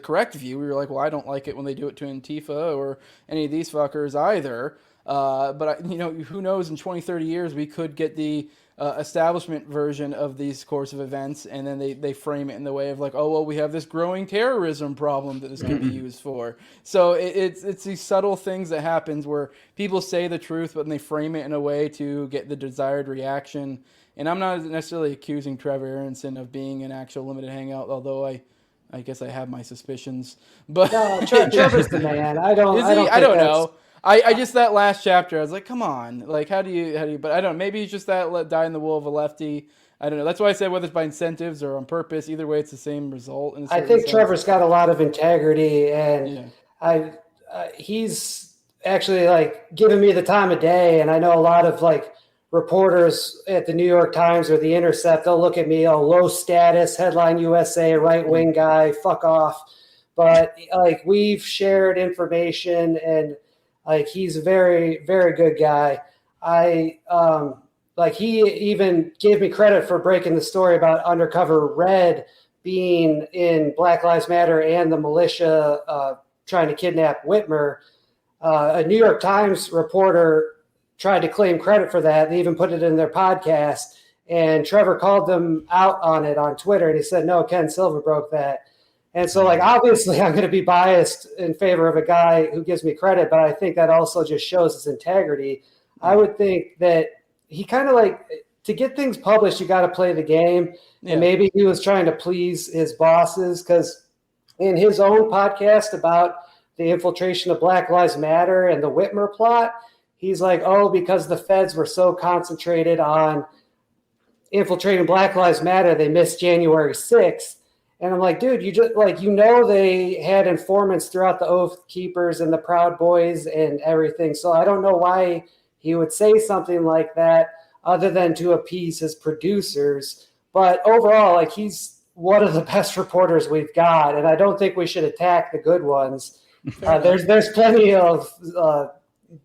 [SPEAKER 7] correct view. We were like, well, I don't like it when they do it to Antifa or any of these fuckers either. But who knows, in 20, 30 years, we could get the establishment version of these course of events, and then they frame it in the way of like, oh, well, we have this growing terrorism problem that this could be used for. So it's these subtle things that happens where people say the truth, but then they frame it in a way to get the desired reaction. And I'm not necessarily accusing Trevor Aronson of being an actual limited hangout, although I guess I have my suspicions. But
[SPEAKER 8] no, Trevor's the man. I don't
[SPEAKER 7] know. I just, that last chapter, I was like, come on. Like, how do you, but I don't know. Maybe he's just that die in the wool of a lefty. I don't know. That's why I said whether it's by incentives or on purpose, either way, it's the same result.
[SPEAKER 8] I think sense. Trevor's got a lot of integrity, and he's actually like giving me the time of day. And I know a lot of like reporters at the New York Times or the Intercept, they'll look at me, low status, headline USA, right wing guy, fuck off. But like we've shared information, and like he's a very, very good guy. Like he even gave me credit for breaking the story about Undercover Red being in Black Lives Matter and the militia trying to kidnap Whitmer. A New York Times reporter tried to claim credit for that. They even put it in their podcast, and Trevor called them out on it on Twitter, and he said, no, Ken Silva broke that. And so, like, obviously I'm going to be biased in favor of a guy who gives me credit, but I think that also just shows his integrity. I would think that he kind of like, to get things published, you got to play the game. Yeah. And maybe he was trying to please his bosses, because in his own podcast about the infiltration of Black Lives Matter and the Whitmer plot, he's like, oh, because the feds were so concentrated on infiltrating Black Lives Matter, they missed January 6th. And I'm like, dude, you just like, they had informants throughout the Oath Keepers and the Proud Boys and everything. So I don't know why he would say something like that other than to appease his producers. But overall, like, he's one of the best reporters we've got. And I don't think we should attack the good ones. There's plenty of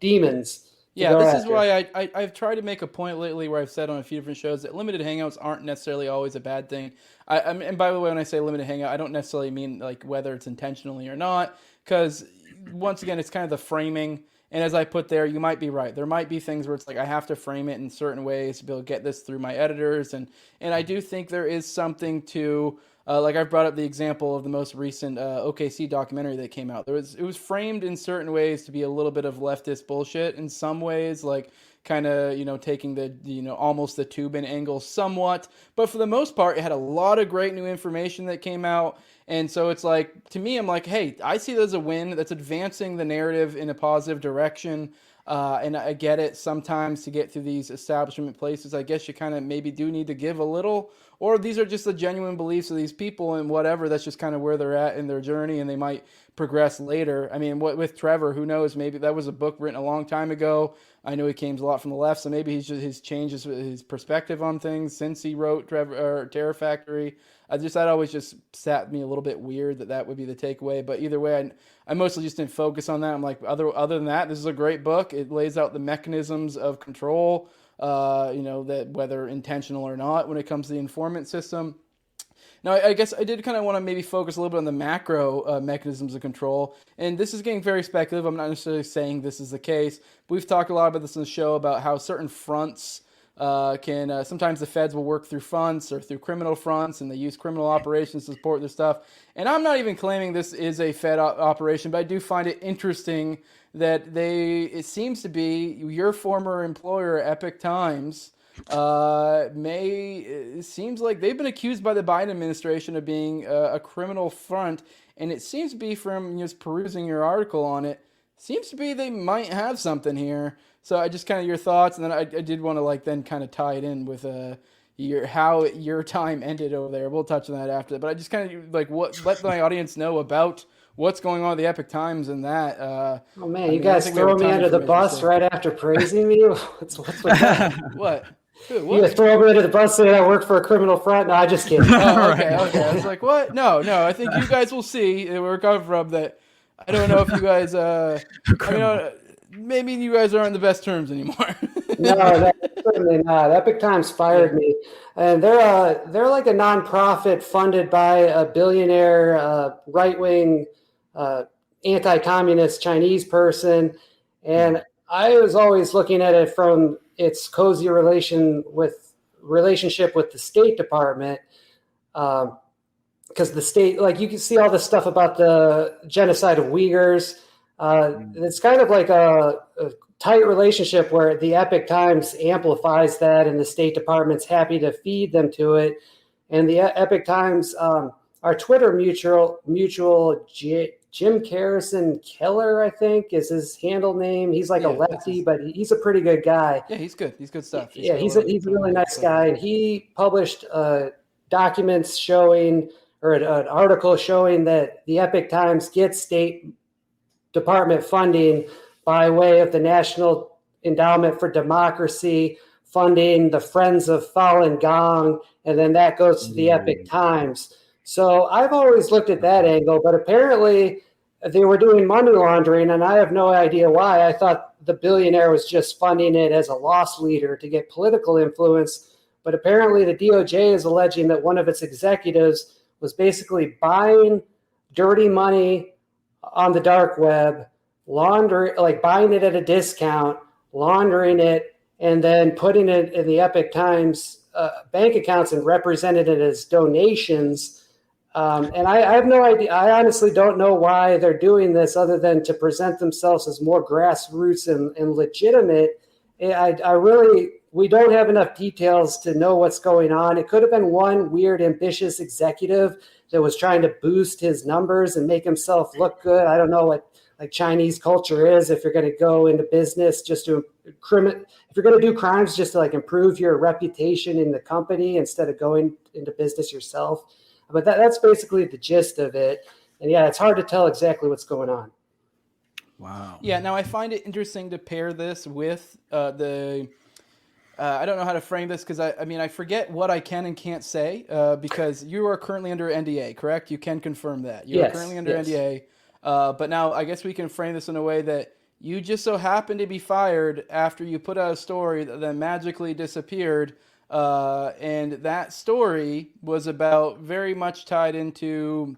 [SPEAKER 8] demons.
[SPEAKER 7] Yeah, this is why I've tried to make a point lately where I've said on a few different shows that limited hangouts aren't necessarily always a bad thing. And by the way, when I say limited hangout, I don't necessarily mean like whether it's intentionally or not, because once again, it's kind of the framing. And as I put there, you might be right. There might be things where it's like I have to frame it in certain ways to be able to get this through my editors. And I do think there is something to, like I've brought up the example of the most recent OKC documentary that came out. It was framed in certain ways to be a little bit of leftist bullshit in some ways, like kind of, taking the, almost the Tubin angle somewhat. But for the most part, it had a lot of great new information that came out. And so it's like, to me, I'm like, hey, I see that as a win that's advancing the narrative in a positive direction. And I get it. Sometimes to get through these establishment places, I guess you kind of maybe do need to give a little, or these are just the genuine beliefs of these people and whatever. That's just kind of where they're at in their journey, and they might progress later. I mean, with Trevor, who knows? Maybe that was a book written a long time ago. I know he came a lot from the left, so maybe he's changed his perspective on things since he wrote Terror Factory. That always just sat me a little bit weird that would be the takeaway. But either way, I mostly just didn't focus on that. I'm like, other than that, this is a great book. It lays out the mechanisms of control, that whether intentional or not when it comes to the informant system. Now, I guess I did kind of want to maybe focus a little bit on the macro mechanisms of control. And this is getting very speculative. I'm not necessarily saying this is the case. But we've talked a lot about this on the show about how certain fronts can sometimes the feds will work through fronts or through criminal fronts, and they use criminal operations to support their stuff. And I'm not even claiming this is a Fed operation, but I do find it interesting that it seems to be your former employer, Epic Times, it seems like they've been accused by the Biden administration of being a criminal front, and it seems to be, from just perusing your article on it, seems to be they might have something here. So I just kind of your thoughts, and then I did want to like then kind of tie it in with how your time ended over there. We'll touch on that after, but I just kind of like let my audience know about what's going on at the Epic Times and that.
[SPEAKER 8] Oh man, you guys throw me under the bus right after praising me? What's with that?
[SPEAKER 7] What? Dude,
[SPEAKER 8] You throw me under the bus saying I work for a criminal front? No, I just kidding.
[SPEAKER 7] Oh, okay. I was like, what? No. I think you guys will see where it comes from. That I don't know if you guys, maybe you guys aren't on the best terms anymore.
[SPEAKER 8] No, certainly not. Epic Times fired me, and they're like a nonprofit funded by a billionaire, right-wing, anti-communist Chinese person, and I was always looking at it from its cozy relationship with the State Department, because the state, like you can see all this stuff about the genocide of Uyghurs. It's kind of like a tight relationship where the Epic Times amplifies that, and the State Department's happy to feed them to it. And the Epic Times, our Twitter mutual Jim Harrison Keller, I think, is his handle name. He's like a lefty, but he's a pretty good guy.
[SPEAKER 7] Yeah, he's good. He's good stuff.
[SPEAKER 8] He's a really nice guy. And he published documents showing, or an article showing, that the Epic Times gets State Department funding by way of the National Endowment for Democracy, funding the Friends of Falun Gong, and then that goes to the Epic Times. So I've always looked at that angle, but apparently they were doing money laundering, and I have no idea why. I thought the billionaire was just funding it as a loss leader to get political influence, but apparently the DOJ is alleging that one of its executives was basically buying dirty money on the dark web, buying it at a discount, laundering it, and then putting it in the Epic Times bank accounts and represented it as donations. And I have no idea. I honestly don't know why they're doing this, other than to present themselves as more grassroots and legitimate. We don't have enough details to know what's going on. It could have been one weird, ambitious executive that was trying to boost his numbers and make himself look good. I don't know what like Chinese culture is. If you're going to go into business just to if you're going to do crimes just to like improve your reputation in the company instead of going into business yourself. But that's basically the gist of it. And yeah, it's hard to tell exactly what's going on.
[SPEAKER 9] Wow.
[SPEAKER 7] Yeah. Now I find it interesting to pair this with I don't know how to frame this, because I forget what I can and can't say because you are currently under NDA, correct? You can confirm that. You are currently under NDA. But now I guess we can frame this in a way that you just so happened to be fired after you put out a story that then magically disappeared. And that story was about very much tied into,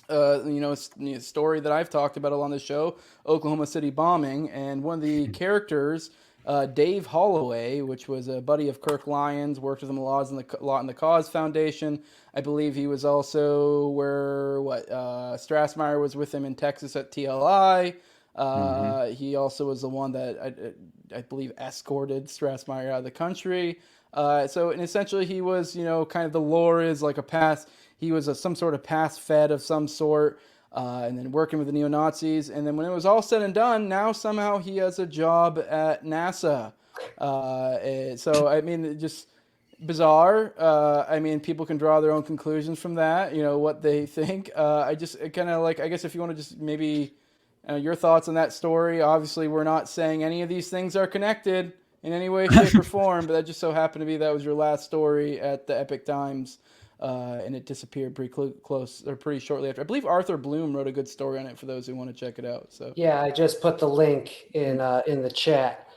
[SPEAKER 7] a story that I've talked about along the show, Oklahoma City bombing. And one of the characters, Dave Holloway, which was a buddy of Kirk Lyons, worked with him a lot in the Cause Foundation. I believe he was also where Strassmeyer was with him in Texas at TLI. He also was the one that I believe escorted Strassmeyer out of the country. And essentially he was, kind of the lore is like he was some sort of pass fed of some sort. And then working with the neo-Nazis. And then when it was all said and done, now somehow he has a job at NASA. Just bizarre. People can draw their own conclusions from that, what they think. I guess if you want to just maybe your thoughts on that story. Obviously, we're not saying any of these things are connected in any way, shape, or form, but that just so happened to be that was your last story at the Epic Times. And it disappeared pretty close or pretty shortly after. I believe Arthur Bloom wrote a good story on it for those who want to check it out. So
[SPEAKER 8] yeah, I just put the link in the chat.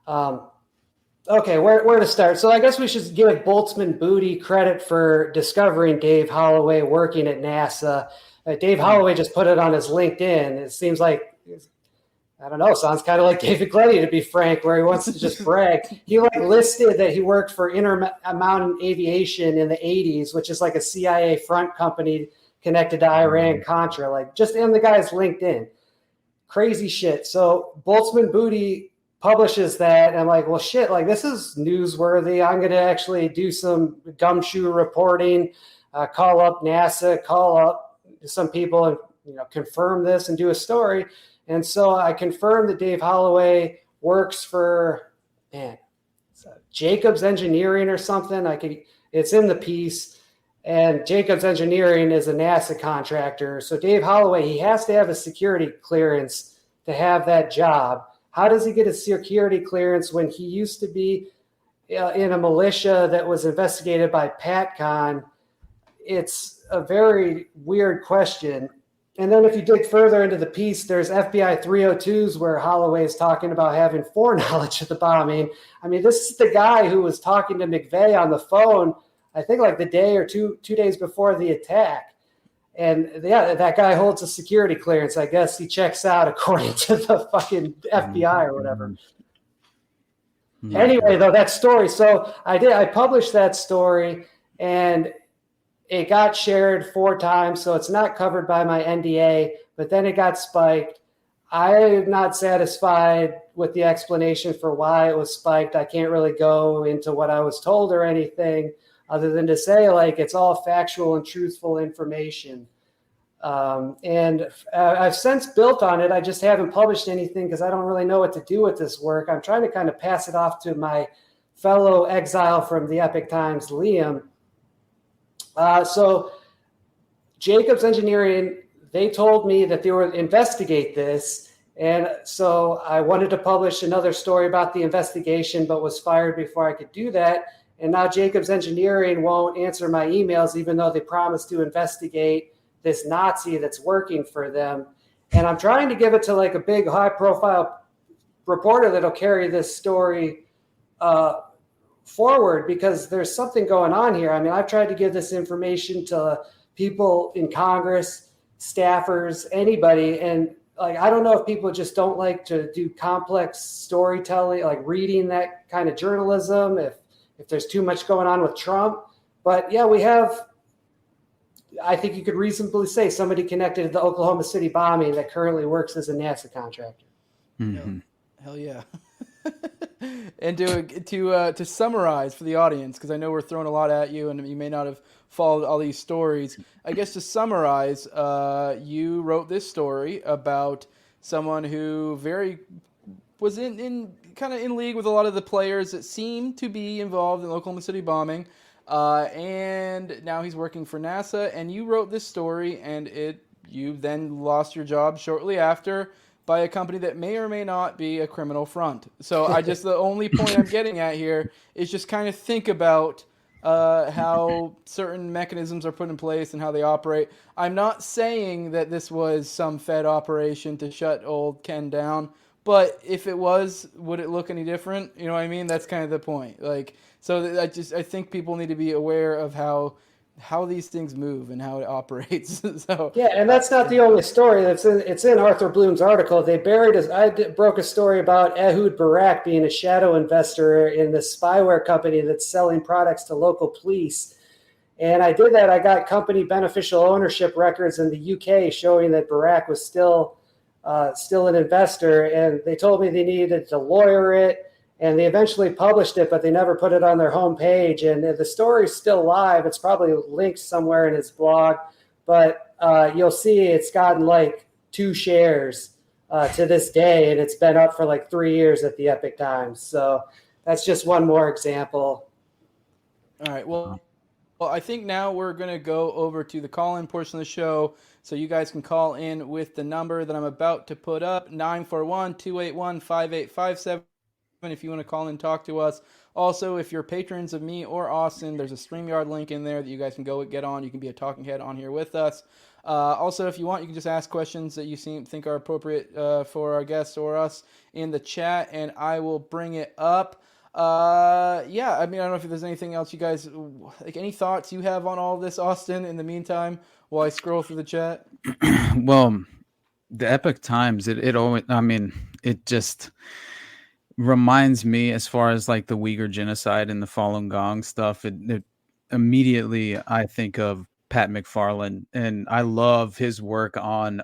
[SPEAKER 8] Okay, where to start? So I guess we should give Boltzmann Booty credit for discovering Dave Holloway working at NASA. Dave Holloway just put it on his LinkedIn. It seems like, I don't know, sounds kind of like David Glady, to be frank, where he wants to just brag. He listed that he worked for Intermountain Aviation in the 80s, which is like a CIA front company connected to Iran-Contra, just in the guy's LinkedIn. Crazy shit. So Boltzmann Booty publishes that. And I'm like, well, shit, like this is newsworthy. I'm going to actually do some gumshoe reporting, call up NASA, call up some people and, confirm this and do a story. And so I confirmed that Dave Holloway works for, Jacobs Engineering or something. It's in the piece. And Jacobs Engineering is a NASA contractor. So Dave Holloway, he has to have a security clearance to have that job. How does he get a security clearance when he used to be in a militia that was investigated by PatCon? It's a very weird question. And then if you dig further into the piece, there's FBI 302s where Holloway is talking about having foreknowledge of the bombing. I mean, this is the guy who was talking to McVeigh on the phone, I think like the day or two days before the attack. And that guy holds a security clearance. I guess he checks out according to the fucking FBI or whatever. Yeah. Anyway, though, that story. So I published that story and it got shared 4 times. So it's not covered by my NDA, but then it got spiked. I'm not satisfied with the explanation for why it was spiked. I can't really go into what I was told or anything, other than to say, like, it's all factual and truthful information. And I've since built on it. I just haven't published anything because I don't really know what to do with this work. I'm trying to kind of pass it off to my fellow exile from the Epic Times, Liam. So Jacobs Engineering, they told me that they would investigate this. And so I wanted to publish another story about the investigation, but was fired before I could do that. And now Jacobs Engineering won't answer my emails, even though they promised to investigate this Nazi that's working for them. And I'm trying to give it to like a big high profile reporter that'll carry this story forward, because there's something going on here. I mean, I've tried to give this information to people in Congress, staffers, anybody. And like, I don't know if people just don't like to do complex storytelling, like reading that kind of journalism, if there's too much going on with Trump. But yeah, we have, I think you could reasonably say, somebody connected to the Oklahoma City bombing that currently works as a NASA contractor.
[SPEAKER 7] Mm-hmm. Hell yeah. And to summarize for the audience, because I know we're throwing a lot at you and you may not have followed all these stories. I guess to summarize, you wrote this story about someone who was in kind of in league with a lot of the players that seem to be involved in the Oklahoma City bombing. And now he's working for NASA, and you wrote this story, and you then lost your job shortly after by a company that may or may not be a criminal front. So the only point I'm getting at here is just kind of think about how certain mechanisms are put in place and how they operate. I'm not saying that this was some Fed operation to shut old Ken down, but if it was, would it look any different? You know what I mean? That's kind of the point. Like, so I think people need to be aware of how these things move and how it operates. So
[SPEAKER 8] yeah, and that's not the only story. It's in Arthur Bloom's article. They buried broke a story about Ehud Barak being a shadow investor in this spyware company that's selling products to local police. And I did that. I got company beneficial ownership records in the UK showing that Barak was still an investor, and they told me they needed to lawyer it. And they eventually published it, but they never put it on their homepage. And the story's still live. It's probably linked somewhere in his blog. But you'll see it's gotten like 2 shares to this day. And it's been up for like 3 years at the Epic Times. So that's just one more example.
[SPEAKER 7] All right. Well, I think now we're going to go over to the call-in portion of the show. So you guys can call in with the number that I'm about to put up, 941-281-5857. If you want to call and talk to us. Also, if you're patrons of me or Austin, there's a StreamYard link in there that you guys can go get on. You can be a talking head on here with us. Also, if you want, you can just ask questions that you think are appropriate for our guests or us in the chat, and I will bring it up. I mean, I don't know if there's anything else you guys, like any thoughts you have on all this, Austin, in the meantime, while I scroll through the chat?
[SPEAKER 9] Well, the Epic Times, it always, I mean, it just reminds me, as far as like the Uyghur genocide and the Falun Gong stuff, it immediately I think of Pat McFarland, and I love his work on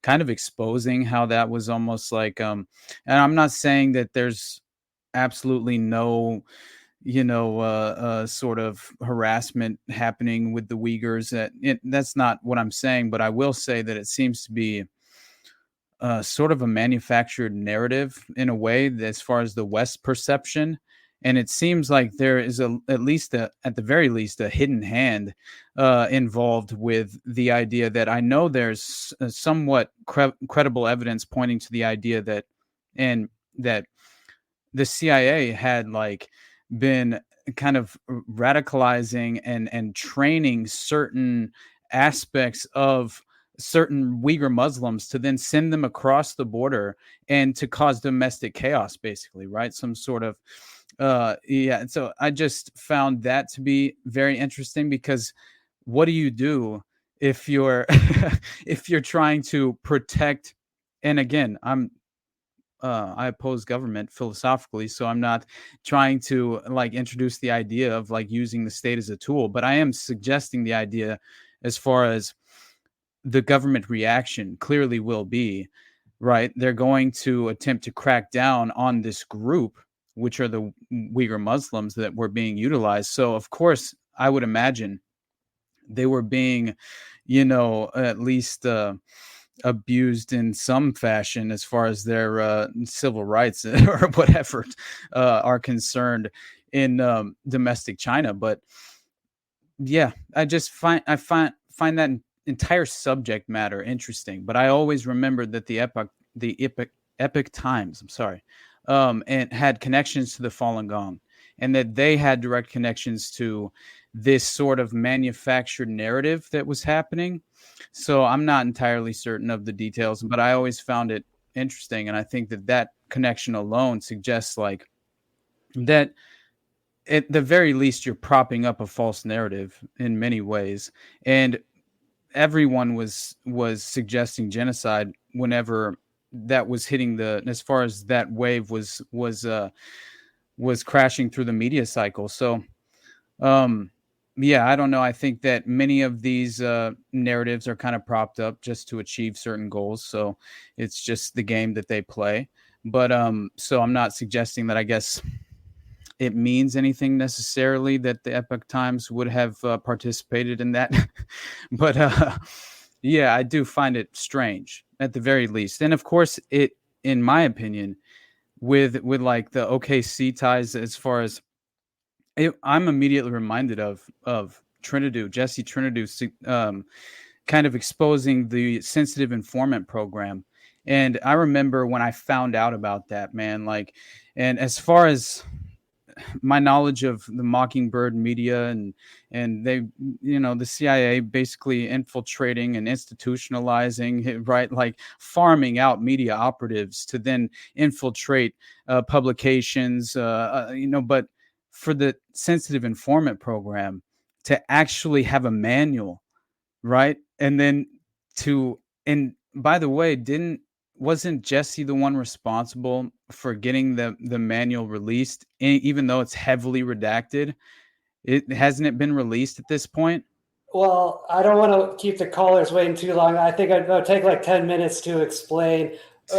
[SPEAKER 9] kind of exposing how that was almost like and I'm not saying that there's absolutely no sort of harassment happening with the Uyghurs. That's not what I'm saying, but I will say that it seems to be sort of a manufactured narrative in a way, as far as the West perception. And it seems like there is at the very least, a hidden hand involved with the idea that I know there's somewhat credible evidence pointing to the idea that the CIA had like been kind of radicalizing and training certain aspects of certain Uyghur Muslims to then send them across the border and to cause domestic chaos, basically, right? Some sort of yeah. And so I just found that to be very interesting, because what do you do if you're if you're trying to protect? And again, I oppose government philosophically, so I'm not trying to like introduce the idea of like using the state as a tool, but I am suggesting the idea as far as the government reaction clearly will be, right? They're going to attempt to crack down on this group, which are the Uyghur Muslims that were being utilized. So of course, I would imagine they were being, at least abused in some fashion as far as their civil rights or whatever are concerned in domestic China. But yeah, I find that entire subject matter interesting. But I always remembered that the Epoch Times, I'm sorry, and had connections to the Falun Gong, and that they had direct connections to this sort of manufactured narrative that was happening. So I'm not entirely certain of the details, but I always found it interesting. And I think that connection alone suggests like that at the very least, you're propping up a false narrative in many ways. And everyone was suggesting genocide whenever that was hitting as far as that wave was crashing through the media cycle. So, yeah, I don't know. I think that many of these narratives are kind of propped up just to achieve certain goals. So it's just the game that they play. But so I'm not suggesting that I guess it means anything necessarily that the Epoch Times would have participated in that. But yeah, I do find it strange at the very least. And of course, in my opinion, with like the OKC ties, as far as I'm immediately reminded of Jesse Trinidad, kind of exposing the sensitive informant program. And I remember when I found out about that, man, like, and as far as my knowledge of the Mockingbird media and they, the CIA basically infiltrating and institutionalizing, right? Like farming out media operatives to then infiltrate publications, but for the sensitive informant program to actually have a manual, right? And then and by the way, wasn't Jesse the one responsible for getting the manual released, even though it's heavily redacted? Hasn't it been released at this point?
[SPEAKER 8] Well, I don't want to keep the callers waiting too long. I think it'll take like 10 minutes to explain.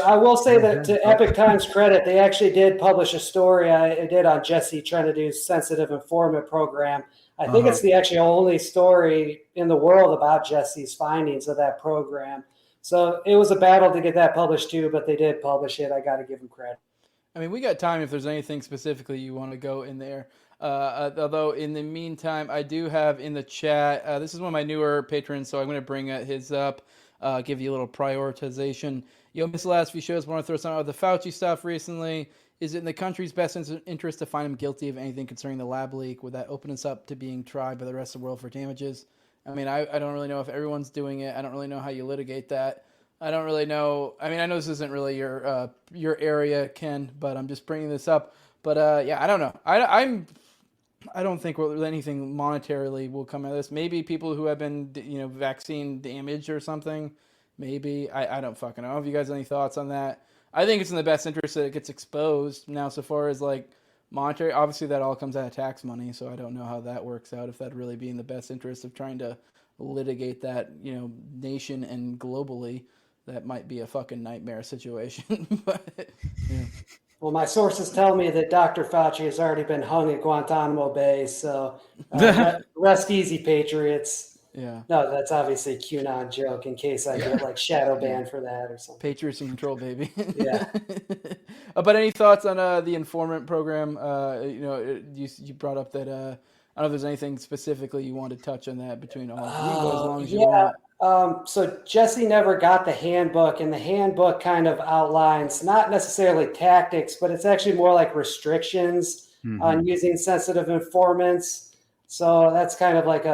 [SPEAKER 8] I will say that to Epoch Times credit, they actually did publish a story I did on Jesse Trinity's sensitive informant program. I think it's the actually only story in the world about Jesse's findings of that program. So it was a battle to get that published too, but they did publish it. I got to give them credit.
[SPEAKER 7] I mean, we got time if there's anything specifically you want to go in there. Although in the meantime, I do have in the chat, this is one of my newer patrons, so I'm going to bring his up, give you a little prioritization. Missed the last few shows, want to throw something out with the Fauci stuff recently. Is it in the country's best interest to find him guilty of anything concerning the lab leak? Would that open us up to being tried by the rest of the world for damages? I mean, I don't really know if everyone's doing it. I don't really know how you litigate that. I don't really know. I mean, I know this isn't really your area, Ken, but I'm just bringing this up. But yeah, I don't know. I don't think anything monetarily will come out of this. Maybe people who have been, vaccine damaged or something. Maybe. I don't fucking know. If you guys have any thoughts on that. I think it's in the best interest that it gets exposed. Now, so far as like monetary, obviously that all comes out of tax money, so I don't know how that works out, if that'd really be in the best interest of trying to litigate that, nation and globally, that might be a fucking nightmare situation. But
[SPEAKER 8] Well, my sources tell me that Dr. Fauci has already been hung at Guantanamo Bay, so rest easy, Patriots.
[SPEAKER 7] Yeah.
[SPEAKER 8] No, that's obviously a QAnon joke in case I get like shadow banned for that or something.
[SPEAKER 7] Patriots in control, baby.
[SPEAKER 8] Yeah.
[SPEAKER 7] But any thoughts on the informant program? You brought up that I don't know if there's anything specifically you want to touch on that between all. You can go as long as you want.
[SPEAKER 8] So Jesse never got the handbook, and the handbook kind of outlines not necessarily tactics, but it's actually more like restrictions on using sensitive informants. So that's kind of like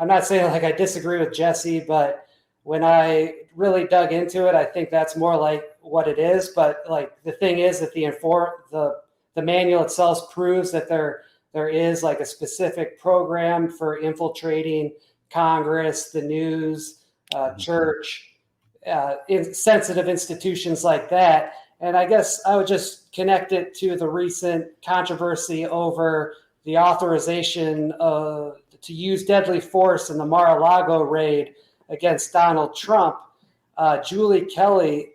[SPEAKER 8] I'm not saying like I disagree with Jesse, but when I really dug into it, I think that's more like what it is. But like the thing is that the manual itself proves that there is like a specific program for infiltrating Congress, the news, church, sensitive institutions like that. And I guess I would just connect it to the recent controversy over the authorization to use deadly force in the Mar-a-Lago raid against Donald Trump. Julie Kelly,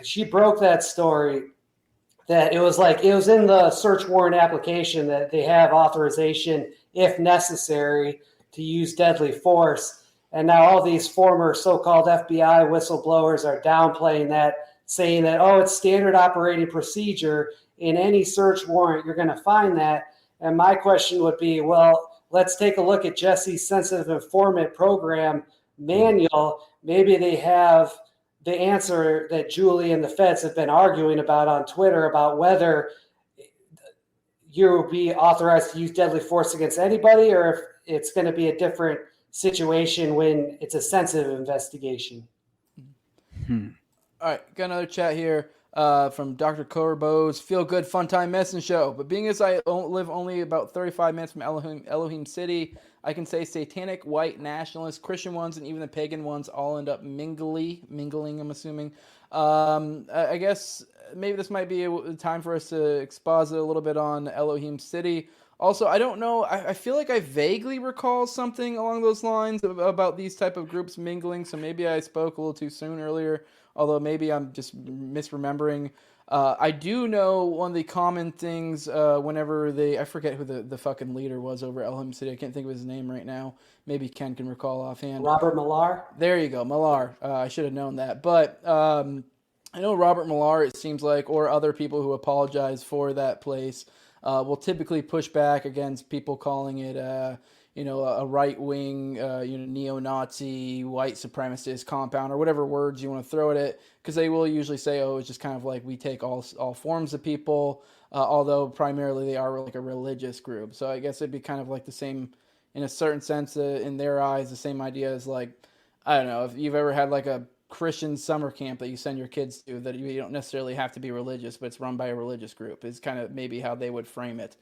[SPEAKER 8] she broke that story that it was in the search warrant application that they have authorization, if necessary, to use deadly force. And now all these former so-called FBI whistleblowers are downplaying that, saying that, it's standard operating procedure. In any search warrant, you're going to find that. And my question would be, well, let's take a look at Jesse's sensitive informant program manual. Maybe they have the answer that Julie and the feds have been arguing about on Twitter about whether you will be authorized to use deadly force against anybody, or if it's going to be a different situation when it's a sensitive investigation.
[SPEAKER 7] All right, got another chat here from Dr. Corbo's Feel Good Fun Time Medicine Show. But being as I live only about 35 minutes from Elohim City, I can say satanic, white, nationalist, Christian ones, and even the pagan ones all end up mingling, I'm assuming. I guess maybe this might be a time for us to exposit a little bit on Elohim City. Also, I don't know, I feel like I vaguely recall something along those lines about these type of groups mingling, so maybe I spoke a little too soon earlier, although maybe I'm just misremembering. I do know one of the common things whenever I forget who the fucking leader was over Elohim City. I can't think of his name right now. Maybe Ken can recall offhand.
[SPEAKER 8] Robert Millar?
[SPEAKER 7] There you go, Millar. I should have known that. But I know Robert Millar, it seems like, or other people who apologize for that place, will typically push back against people calling it, a right-wing, neo-Nazi, white supremacist compound, or whatever words you want to throw at it, because they will usually say, it's just kind of like we take all forms of people, although primarily they are like a religious group. So I guess it'd be kind of like the same, in a certain sense, in their eyes, the same idea as like, I don't know, if you've ever had like a Christian summer camp that you send your kids to, that you don't necessarily have to be religious, but it's run by a religious group, is kind of maybe how they would frame it,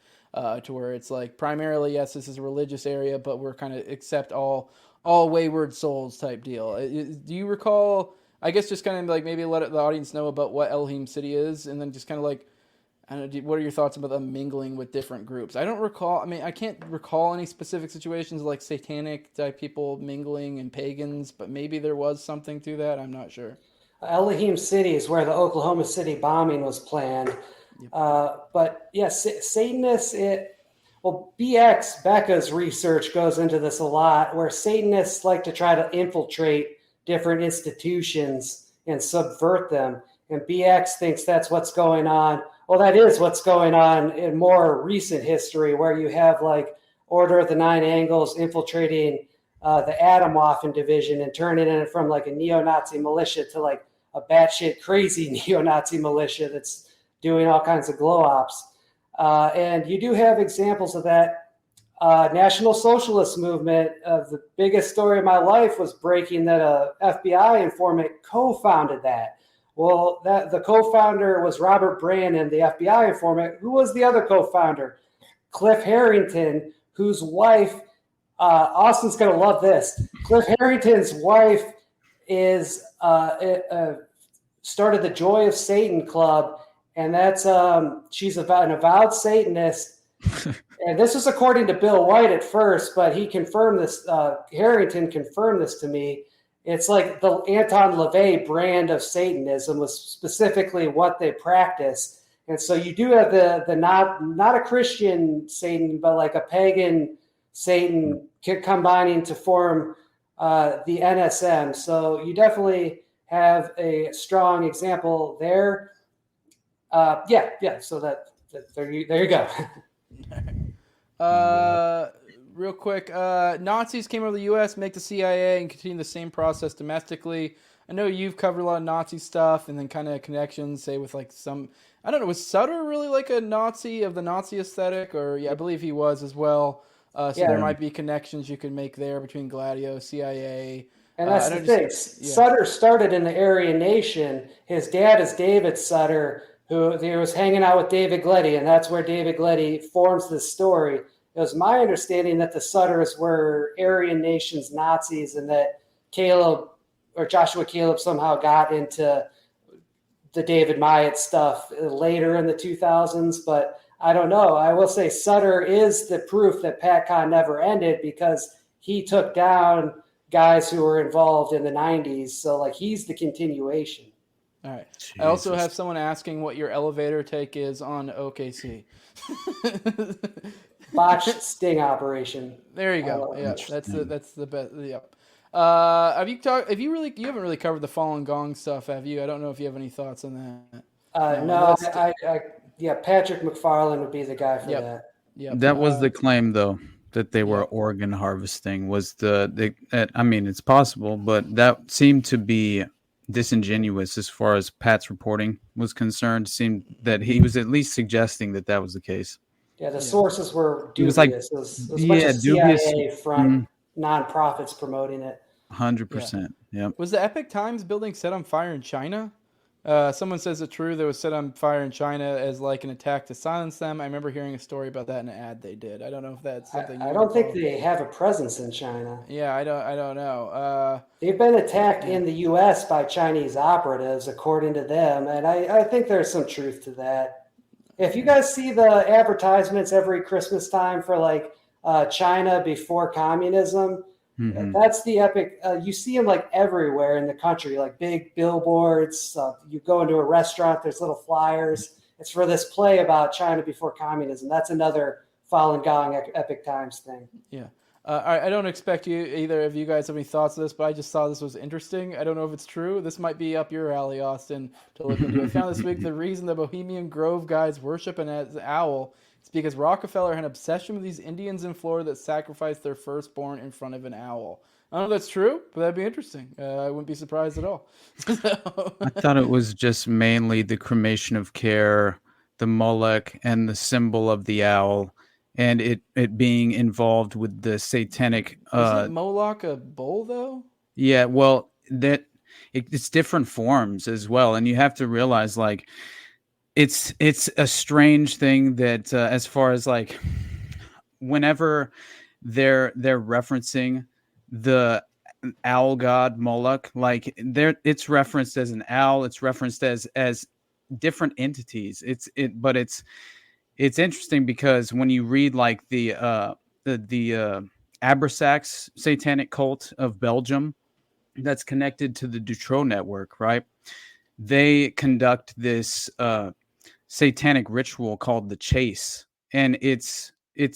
[SPEAKER 7] to where it's like primarily, yes, this is a religious area, but we're kind of accept all wayward souls type deal. Do you recall, I guess just kind of like maybe let the audience know about what Elohim City is, and then just kind of like, I don't know, what are your thoughts about them mingling with different groups? I don't recall, I can't recall any specific situations like satanic type people mingling and pagans, but maybe there was something to that. I'm not sure.
[SPEAKER 8] Elohim City is where the Oklahoma City bombing was planned. Yep. But yes, Satanists, Becca's research goes into this a lot, where Satanists like to try to infiltrate different institutions and subvert them. And BX thinks that's what's going on. Well, that is what's going on in more recent history, where you have like Order of the Nine Angles infiltrating the Atomwaffen division and turning it from like a neo-Nazi militia to like a batshit crazy neo-Nazi militia that's doing all kinds of glow ops. And you do have examples of that. National Socialist movement, the biggest story of my life was breaking that a FBI informant co-founded that. Well, the co-founder was Robert Brannon, the FBI informant. Who was the other co-founder? Cliff Harrington, whose wife, Austin's going to love this. Cliff Harrington's wife is started the Joy of Satan Club, and that's she's an avowed Satanist, And this is according to Bill White at first, but he confirmed this. Harrington confirmed this to me. It's like the Anton LaVey brand of Satanism was specifically what they practice. And so you do have the not a Christian Satan, but like a pagan Satan combining to form the NSM. So you definitely have a strong example there. Yeah. So there you go.
[SPEAKER 7] Real quick, Nazis came over to the U.S., make the CIA, and continue the same process domestically. I know you've covered a lot of Nazi stuff, and then kind of connections, say with like some. I don't know. Was Sutter really like a Nazi of the Nazi aesthetic, or I believe he was as well. So there might be connections you could make there between Gladio, CIA.
[SPEAKER 8] And that's the thing. Sutter started in the Aryan Nation. His dad is David Sutter, who was hanging out with David Gledy, and that's where David Gledy forms this story. It was my understanding that the Sutters were Aryan Nation's Nazis, and that Joshua Caleb somehow got into the David Myatt stuff later in the 2000s, but I don't know. I will say Sutter is the proof that PatCon never ended, because he took down guys who were involved in the 90s. So like he's the continuation.
[SPEAKER 7] All right. Jesus. I also have someone asking what your elevator take is on OKC.
[SPEAKER 8] Botched sting operation.
[SPEAKER 7] There you go. Yeah, that's the best. Yep. You haven't really covered the Falun Gong stuff, have you? I don't know if you have any thoughts on that.
[SPEAKER 8] No, Patrick McFarland would be the guy for that.
[SPEAKER 7] Yeah.
[SPEAKER 9] That was the claim, though, that they were organ harvesting. Was I mean, it's possible, but that seemed to be disingenuous as far as Pat's reporting was concerned. It seemed that he was at least suggesting that was the case.
[SPEAKER 8] Yeah, the sources were dubious.
[SPEAKER 9] It was
[SPEAKER 8] it was a bunch of
[SPEAKER 9] dubious.
[SPEAKER 8] CIA front nonprofits promoting it.
[SPEAKER 9] 100%. Yeah.
[SPEAKER 7] Was the Epic Times building set on fire in China? Someone says it's true that it was set on fire in China as like an attack to silence them. I remember hearing a story about that in an ad they did. I don't know if that's something.
[SPEAKER 8] I don't think they have a presence in China.
[SPEAKER 7] Yeah, I don't know.
[SPEAKER 8] They've been attacked in the U.S. by Chinese operatives, according to them, and I think there's some truth to that. If you guys see the advertisements every Christmas time for like China before communism, that's the epic. You see them like everywhere in the country, like big billboards. You go into a restaurant, there's little flyers. It's for this play about China before communism. That's another Falun Gong Epic Times thing.
[SPEAKER 7] Yeah. I don't expect either of you guys have any thoughts on this, but I just thought this was interesting. I don't know if it's true. This might be up your alley, Austin, to look into. I found this week the reason the Bohemian Grove guys worship an owl is because Rockefeller had an obsession with these Indians in Florida that sacrificed their firstborn in front of an owl. I don't know if that's true, but that'd be interesting. I wouldn't be surprised at all.
[SPEAKER 9] I thought it was just mainly the cremation of care, the Moloch, and the symbol of the owl. And it being involved with the satanic.
[SPEAKER 7] Isn't Moloch a bull, though?
[SPEAKER 9] Yeah, well, it's different forms as well, and you have to realize like it's a strange thing that as far as like whenever they're referencing the owl god Moloch, like it's referenced as an owl, it's referenced as different entities. It's interesting because when you read like the Abrasax satanic cult of Belgium that's connected to the Dutroux network, right? They conduct this satanic ritual called the chase, and it's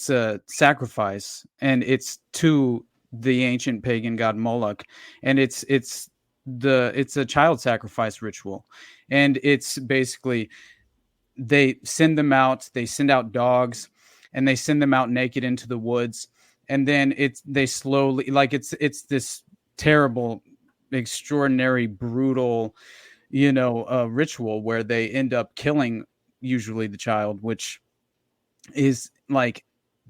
[SPEAKER 9] a sacrifice, and it's to the ancient pagan god Moloch, and it's a child sacrifice ritual, and it's basically they send out dogs, and they send them out naked into the woods, and then they slowly, like it's this terrible, extraordinary, brutal, ritual where they end up killing usually the child, which is like,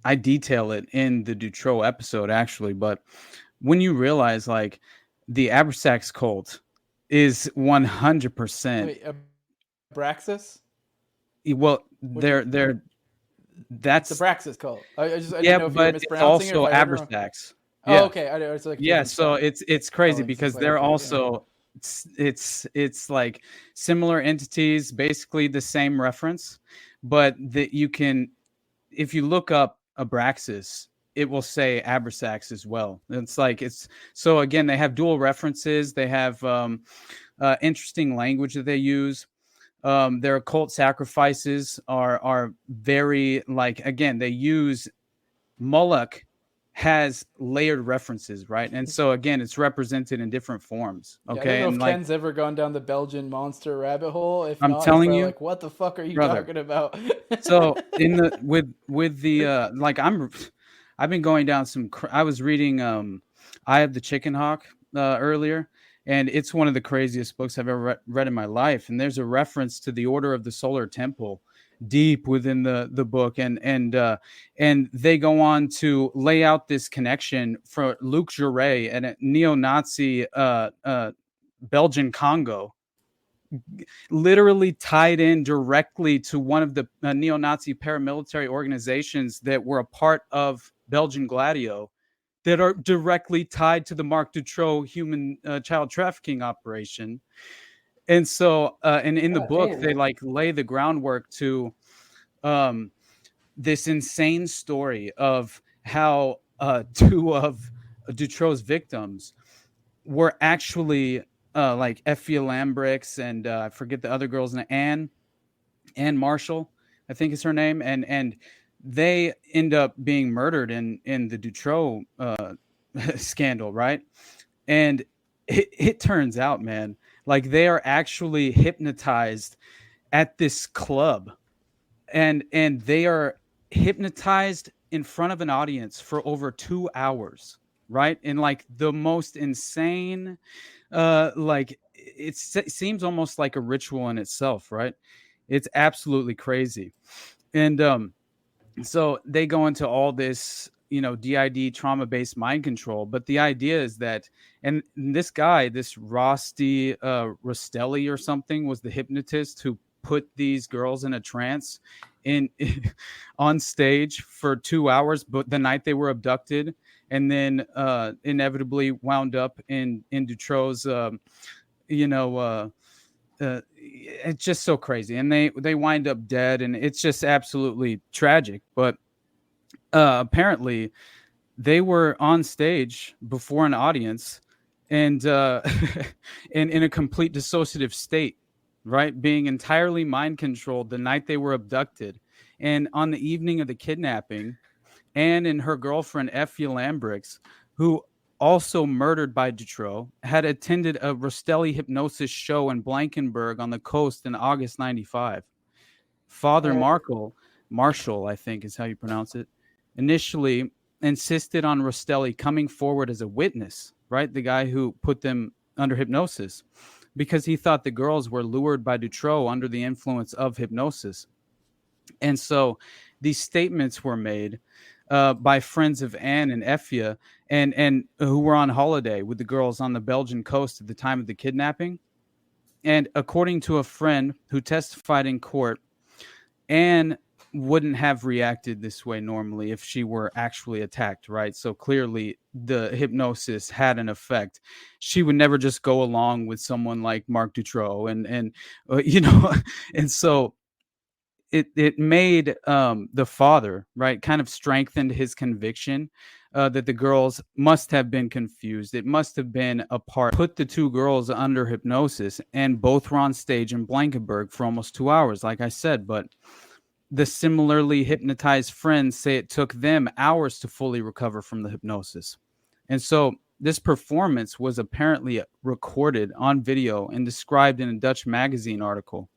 [SPEAKER 9] I detail it in the Dutroux episode actually, but when you realize like the Abrasax cult is 100%.
[SPEAKER 7] Wait, Abraxas?
[SPEAKER 9] Well, they're that's
[SPEAKER 7] the Abraxas cult. I didn't know if
[SPEAKER 9] but
[SPEAKER 7] you were
[SPEAKER 9] it's
[SPEAKER 7] mispronouncing
[SPEAKER 9] also
[SPEAKER 7] it.
[SPEAKER 9] Abrasax.
[SPEAKER 7] Yeah. Oh, okay. It's like
[SPEAKER 9] so it's crazy because they're also it's like similar entities, basically the same reference, but that you can if you look up Abraxas, it will say Abrasax as well. It's so again, they have dual references. They have interesting language that they use. Their occult sacrifices are very again, they use Moloch has layered references, right? And so again, it's represented in different forms. Okay.
[SPEAKER 7] Yeah, I don't know if Ken's ever gone down the Belgian monster rabbit hole. If
[SPEAKER 9] I'm
[SPEAKER 7] not,
[SPEAKER 9] telling you,
[SPEAKER 7] what the fuck are you
[SPEAKER 9] brother,
[SPEAKER 7] talking about?
[SPEAKER 9] So in the with the I've been going down some. I was reading Eye of the Chicken Hawk earlier, and it's one of the craziest books I've ever read in my life. And there's a reference to the Order of the Solar Temple deep within the book, and they go on to lay out this connection for Luc Jouret and a neo-Nazi Belgian Congo, literally tied in directly to one of the neo-Nazi paramilitary organizations that were a part of Belgian Gladio, that are directly tied to the Marc Dutroux human child trafficking operation. And so, and in the book, they lay the groundwork to this insane story of how two of Dutroux's victims were actually Effie Lambrix and I forget the other girl's name, Anne Marshall, I think is her name, and they end up being murdered in the Dutroux scandal, right? And it turns out, man, they are actually hypnotized at this club, and they are hypnotized in front of an audience for over 2 hours, right? In the most insane, it seems almost like a ritual in itself, right? It's absolutely crazy. And so they go into all this, DID trauma-based mind control. But the idea is that, and this guy, this Rosti Rostelli or something, was the hypnotist who put these girls in a trance on stage for 2 hours, but the night they were abducted, and then inevitably wound up in Dutroux's, it's just so crazy. And they wind up dead, and it's just absolutely tragic. But apparently they were on stage before an audience and in a complete dissociative state, right? Being entirely mind controlled the night they were abducted. And on the evening of the kidnapping, Anne and her girlfriend, Effie Lambrix, who also murdered by Dutroux, had attended a Rostelli hypnosis show in Blankenberg on the coast in August 95. Father Marshall, I think is how you pronounce it, initially insisted on Rostelli coming forward as a witness, right? The guy who put them under hypnosis, because he thought the girls were lured by Dutroux under the influence of hypnosis. And so these statements were made by friends of Anne and Effia, and who were on holiday with the girls on the Belgian coast at the time of the kidnapping. And according to a friend who testified in court, Anne wouldn't have reacted this way normally if she were actually attacked, right? So clearly the hypnosis had an effect. She would never just go along with someone like Marc Dutroux, and so it made the father, right, kind of strengthened his conviction that the girls must have been confused. It must have been a part. Put the two girls under hypnosis, and both were on stage in Blankenberg for almost 2 hours, like I said. But the similarly hypnotized friends say it took them hours to fully recover from the hypnosis. And so this performance was apparently recorded on video and described in a Dutch magazine article.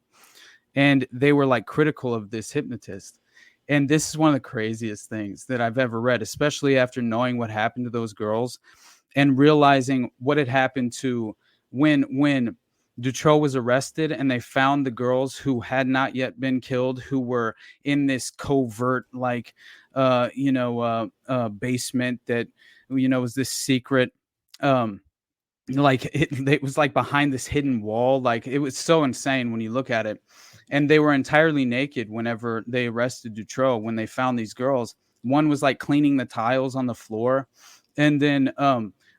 [SPEAKER 9] And they were critical of this hypnotist. And this is one of the craziest things that I've ever read, especially after knowing what happened to those girls and realizing what had happened to when Dutroux was arrested and they found the girls who had not yet been killed, who were in this covert, basement that, was this secret, it was behind this hidden wall. It was so insane when you look at it. And they were entirely naked whenever they arrested Dutroux. When they found these girls, one was cleaning the tiles on the floor. And then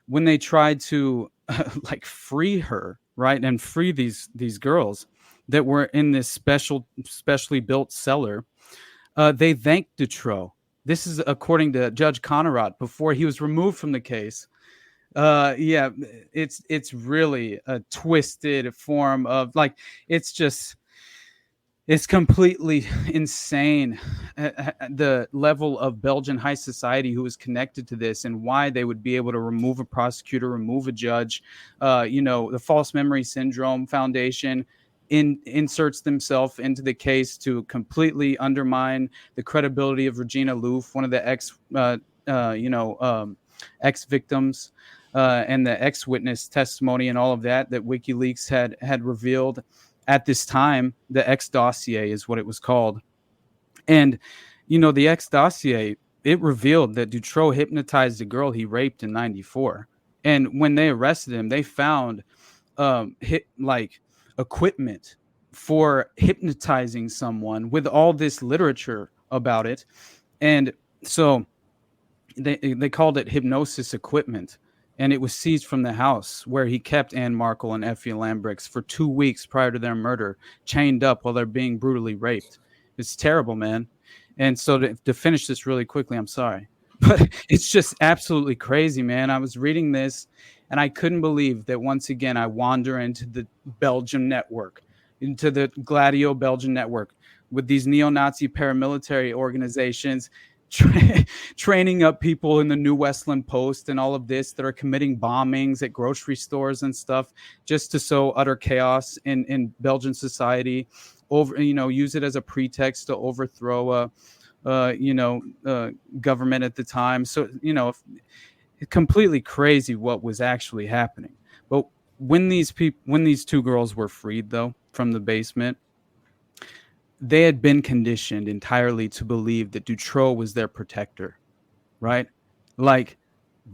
[SPEAKER 9] when they tried to free her, right, and free these girls that were in this specially built cellar, They thanked Dutroux. This is according to Judge Conrad before he was removed from the case. Yeah, it's really a twisted form of like, it's completely insane, the level of Belgian high society who is connected to this and why they would be able to remove a prosecutor, remove a judge. The False Memory Syndrome Foundation inserts themselves into the case to completely undermine the credibility of Regina Louf, one of the ex-victims and the ex-witness testimony and all of that WikiLeaks had revealed. At this time, the X dossier is what it was called. And, the X dossier, it revealed that Dutroux hypnotized a girl he raped in 94. And when they arrested him, they found equipment for hypnotizing someone with all this literature about it. And so they called it hypnosis equipment. And it was seized from the house where he kept Anne Markle and Effie Lambrix for 2 weeks prior to their murder, chained up while they're being brutally raped. It's terrible, man. And so to finish this really quickly, I'm sorry, but it's just absolutely crazy, man. I was reading this and I couldn't believe that once again I wander into the Belgium network, into the Gladio Belgian network with these neo-Nazi paramilitary organizations training up people in the New Westland Post and all of this that are committing bombings at grocery stores and stuff just to sow utter chaos in Belgian society, use it as a pretext to overthrow government at the time. So, completely crazy what was actually happening. But when these two girls were freed though from the basement, they had been conditioned entirely to believe that Dutroux was their protector, right? Like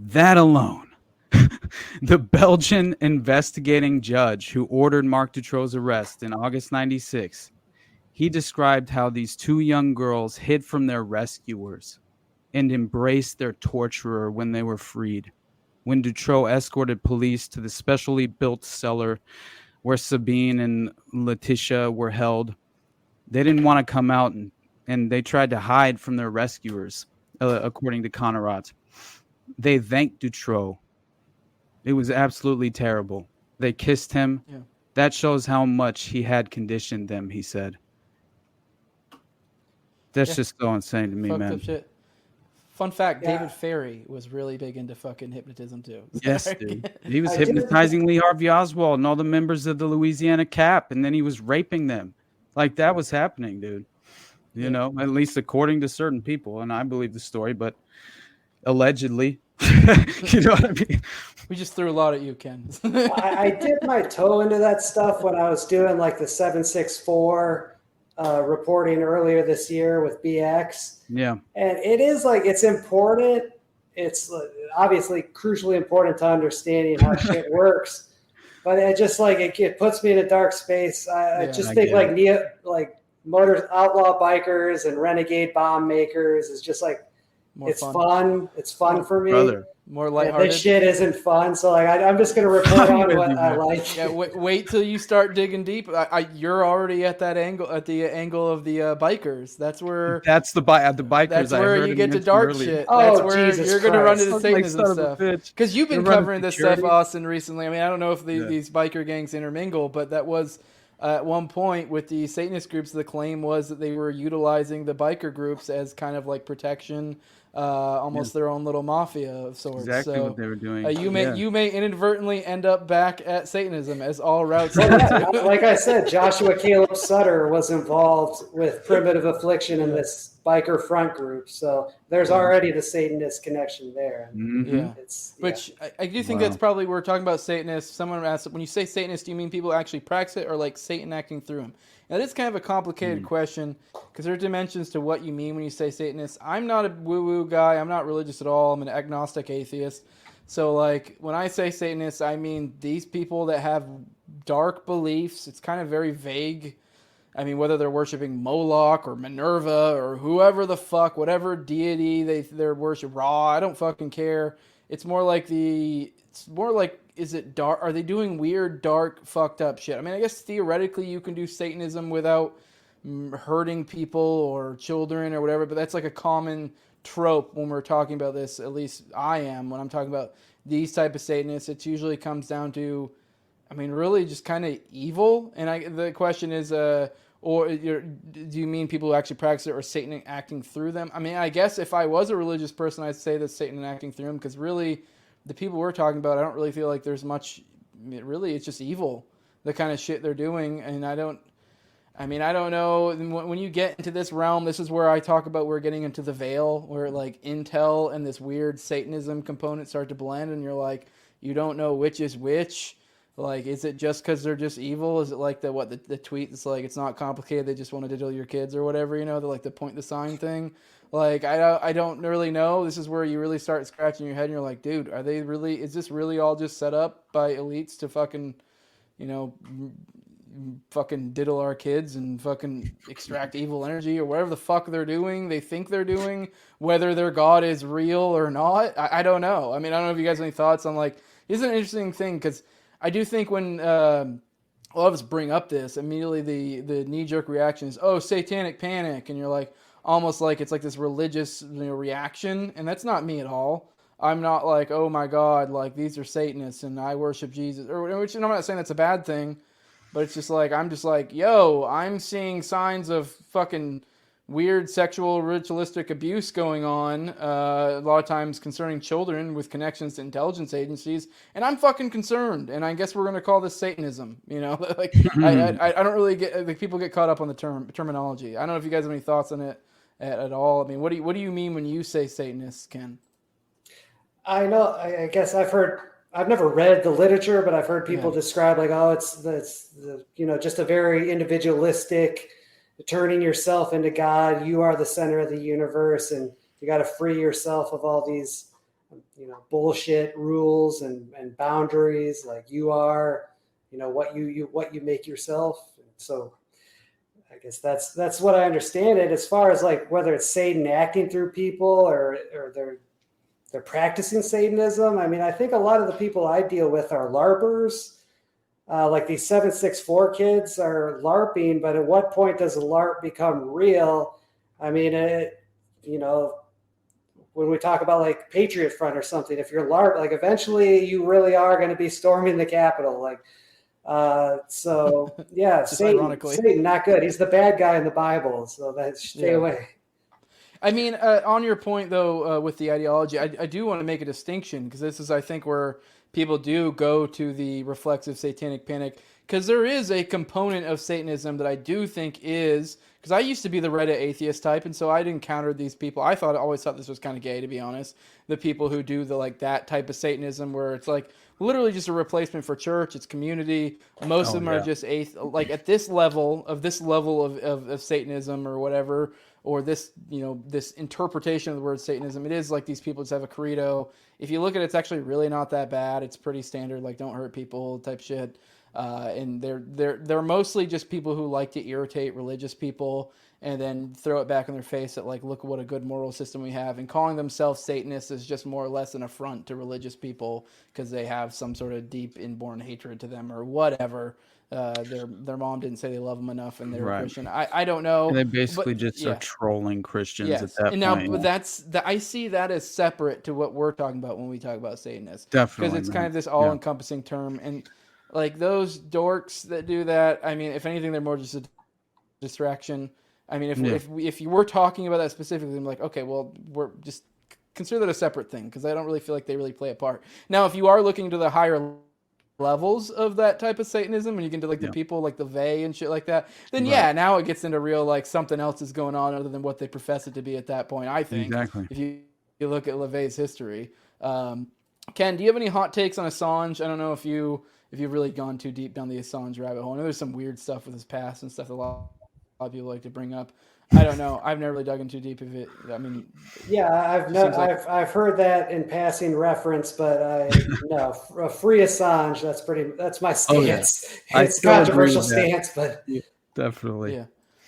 [SPEAKER 9] that alone. The Belgian investigating judge who ordered Marc Dutroux's arrest in August 96, he described how these two young girls hid from their rescuers and embraced their torturer when they were freed. When Dutroux escorted police to the specially built cellar where Sabine and Letitia were held, they didn't want to come out and they tried to hide from their rescuers, according to Conrad. They thanked Dutroux. It was absolutely terrible. They kissed him. Yeah. That shows how much he had conditioned them, he said. That's just so insane to me,
[SPEAKER 7] Fucked
[SPEAKER 9] man.
[SPEAKER 7] up shit. Fun fact, David Ferry was really big into fucking hypnotism too.
[SPEAKER 9] Yes, dude. He was hypnotizing Lee Harvey Oswald and all the members of the Louisiana Cap, and then he was raping them. Like that was happening, dude. At least according to certain people, and I believe the story, but allegedly, you know what I mean?
[SPEAKER 7] We just threw a lot at you, Ken.
[SPEAKER 8] I dipped my toe into that stuff when I was doing like the 764 reporting earlier this year with BX.
[SPEAKER 9] Yeah.
[SPEAKER 8] And it is like, it's important. It's obviously crucially important to understanding how shit works. But it just it puts me in a dark space. I think motor outlaw bikers and renegade bomb makers is just like it's fun. It's fun for me.
[SPEAKER 9] Brother.
[SPEAKER 7] More lighthearted.
[SPEAKER 8] This shit isn't fun. So I'm just gonna report on what I like.
[SPEAKER 7] Yeah, wait till you start digging deep. You're already at that angle, at the angle of the bikers. That's where.
[SPEAKER 9] That's the bikers.
[SPEAKER 7] That's where you get to dark
[SPEAKER 9] earlier.
[SPEAKER 7] shit.
[SPEAKER 8] Oh,
[SPEAKER 7] that's where
[SPEAKER 8] Jesus
[SPEAKER 7] you're gonna run into
[SPEAKER 8] Christ.
[SPEAKER 7] Satanism stuff. Because you've been covering this stuff, Austin, recently. I mean, I don't know if these biker gangs intermingle, but that was at one point with the Satanist groups. The claim was that they were utilizing the biker groups as kind of like protection. Almost their own little mafia of sorts.
[SPEAKER 9] Exactly what they were doing.
[SPEAKER 7] You may inadvertently end up back at Satanism, as all routes.
[SPEAKER 8] Like I said, Joshua Caleb Sutter was involved with Primitive Affliction in this biker front group, so there's already the Satanist connection there.
[SPEAKER 9] Mm-hmm.
[SPEAKER 7] Yeah, I do think that's probably we're talking about Satanists. Someone asked, when you say Satanist, do you mean people who actually practice it, or like Satan acting through them? Now, this is kind of a complicated question because there are dimensions to what you mean when you say Satanist. I'm not a woo-woo guy. I'm not religious at all. I'm an agnostic atheist. So, like, when I say Satanist, I mean these people that have dark beliefs. It's kind of very vague. I mean, whether they're worshiping Moloch or Minerva or whoever the fuck, whatever deity they're worshiping, Ra, I don't fucking care. It's more like is it dark? Are they doing weird, dark, fucked up shit? I mean, I guess theoretically you can do Satanism without hurting people or children or whatever, but that's like a common trope when we're talking about this. At least I am when I'm talking about these type of Satanists. It usually comes down to, I mean, really just kind of evil. And the question is, do you mean people who actually practice it or Satan acting through them? I mean, I guess if I was a religious person, I'd say that Satan acting through them, because really the people we're talking about, I don't really feel like there's much. Really, it's just evil, the kind of shit they're doing. And I don't know. When you get into this realm, this is where I talk about we're getting into the veil, where like intel and this weird Satanism component start to blend, and you're like, you don't know which is which. Like, is it just because they're just evil? Is it like the tweet that's like, it's not complicated, they just want to diddle your kids or whatever, the like the point the sign thing? Like, I don't really know. This is where you really start scratching your head and you're like, dude, is this really all just set up by elites to fucking, fucking diddle our kids and fucking extract evil energy or whatever the fuck they're doing, they think they're doing, whether their God is real or not? I don't know. I mean, I don't know if you guys have any thoughts on, like, it's an interesting thing, because I do think when a lot of us bring up this, immediately the knee-jerk reaction is, oh, satanic panic, and you're like, almost like it's like this religious reaction, and that's not me at all. I'm not like, oh my God, like these are Satanists and I worship Jesus, which I'm not saying that's a bad thing, but it's just like, I'm just like, yo, I'm seeing signs of fucking weird sexual ritualistic abuse going on, a lot of times concerning children with connections to intelligence agencies, and I'm fucking concerned, and I guess we're going to call this Satanism, like, I don't really get, like, people get caught up on the terminology. I don't know if you guys have any thoughts on it at all. I mean, what do you mean when you say Satanists, Ken?
[SPEAKER 8] I know, I guess I've never read the literature, but I've heard people describe like, oh, it's just a very individualistic, turning yourself into God. You are the center of the universe, and you got to free yourself of all these, bullshit rules and boundaries. Like you are, what you make yourself. So I guess that's what I understand it. As far as like whether it's Satan acting through people or they're practicing Satanism. I mean, I think a lot of the people I deal with are LARPers. Like these 764 kids are LARPing, but at what point does a LARP become real? I mean, when we talk about like Patriot Front or something, if you're LARP, like eventually you really are going to be storming the Capitol. Like, so yeah, Satan, not good. He's the bad guy in the Bible, so stay away.
[SPEAKER 7] I mean, on your point, though, with the ideology, I do want to make a distinction, because this is, I think, where people do go to the reflexive satanic panic, because there is a component of Satanism that I do think is, because I used to be the Reddit atheist type, and so I'd encountered these people. I always thought this was kind of gay, to be honest. The people who do that type of Satanism, where it's like literally just a replacement for church. It's community. Most of them are just like at this level of Satanism or whatever, or this this interpretation of the word Satanism. It is like these people just have a credo. If you look at it, it's actually really not that bad. It's pretty standard, like don't hurt people type shit. And they're mostly just people who like to irritate religious people and then throw it back in their face that, like, look what a good moral system we have. And calling themselves Satanists is just more or less an affront to religious people because they have some sort of deep inborn hatred to them or whatever. Their mom didn't say they love them enough and they're Christian. I don't know.
[SPEAKER 9] And they basically are trolling Christians at that point.
[SPEAKER 7] Now, but I see that as separate to what we're talking about when we talk about Satanists.
[SPEAKER 9] Definitely.
[SPEAKER 7] Because it's kind of this all-encompassing term. And like those dorks that do that, I mean, if anything, they're more just a distraction. I mean, if you were talking about that specifically, I'm like, okay, well, we're just consider that a separate thing because I don't really feel like they really play a part. Now, if you are looking to the higher levels of that type of Satanism, and you get into like the people like the Vey and shit like that, then now it gets into real like something else is going on other than what they profess it to be at that point. I think if you look at LaVey's history. Ken, do you have any hot takes on Assange? I don't know if you've really gone too deep down the Assange rabbit hole. I know there's some weird stuff with his past and stuff that a lot of people like to bring up. I don't know. I've never really dug in too deep of it. I mean,
[SPEAKER 8] I've heard that in passing reference, but free Assange. That's my stance. It's a controversial stance, but
[SPEAKER 9] definitely.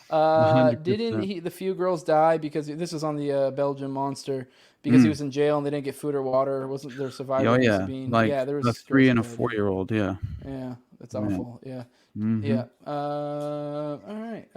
[SPEAKER 7] Yeah. Didn't the few girls die because this was on the Belgian monster because he was in jail and they didn't get food or water? Wasn't there survivors?
[SPEAKER 9] Like there was a 3 and a 4-year-old. Yeah.
[SPEAKER 7] That's awful. Yeah.
[SPEAKER 9] Mm-hmm.
[SPEAKER 7] Yeah. All right.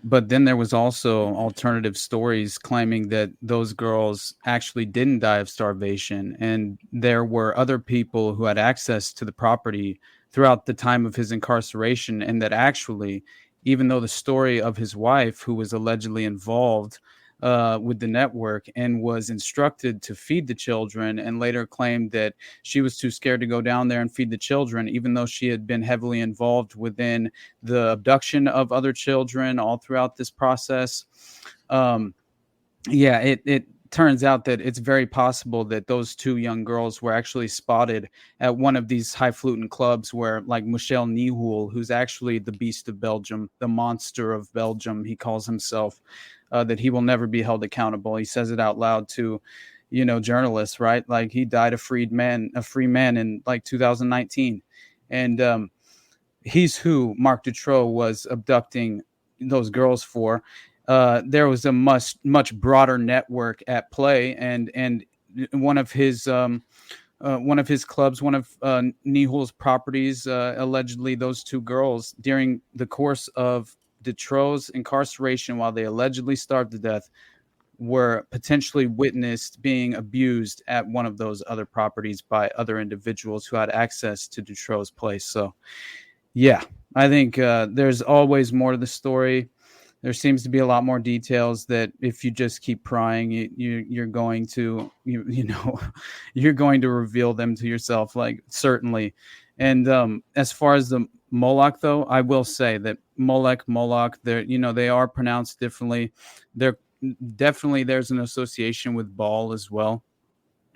[SPEAKER 9] But then there was also alternative stories claiming that those girls actually didn't die of starvation, and there were other people who had access to the property throughout the time of his incarceration, and that actually, even though the story of his wife, who was allegedly involved with the network and was instructed to feed the children, and later claimed that she was too scared to go down there and feed the children, even though she had been heavily involved within the abduction of other children all throughout this process. It turns out that it's very possible that those two young girls were actually spotted at one of these highfalutin clubs where, like, Michel Nihoul, who's actually the beast of Belgium, the monster of Belgium, he calls himself, that he will never be held accountable. He says it out loud to, journalists, right? Like, he died a free man in like 2019. And he's who Marc Dutroux was abducting those girls for. There was a much broader network at play, and one of his clubs, one of Nihoul's properties, allegedly those two girls, during the course of Dutroux's incarceration, while they allegedly starved to death, were potentially witnessed being abused at one of those other properties by other individuals who had access to Dutroux's place. So, yeah, I think there's always more to the story. There seems to be a lot more details that if you just keep prying, you're going to you're going to reveal them to yourself, like, certainly. And as far as the Moloch, though, I will say that Moloch, they are pronounced differently. They're definitely, there's an association with Baal as well,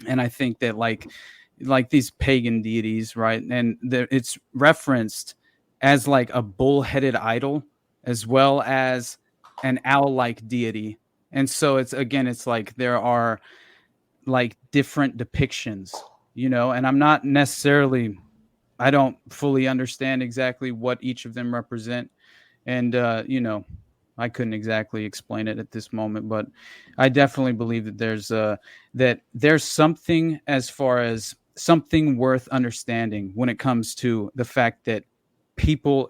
[SPEAKER 9] and I think that like these pagan deities, right? And it's referenced as like a bull-headed idol, as well as an owl-like deity. And so it's like there are like different depictions, and I don't fully understand exactly what each of them represent. And, I couldn't exactly explain it at this moment, but I definitely believe that there's something, as far as something worth understanding, when it comes to the fact that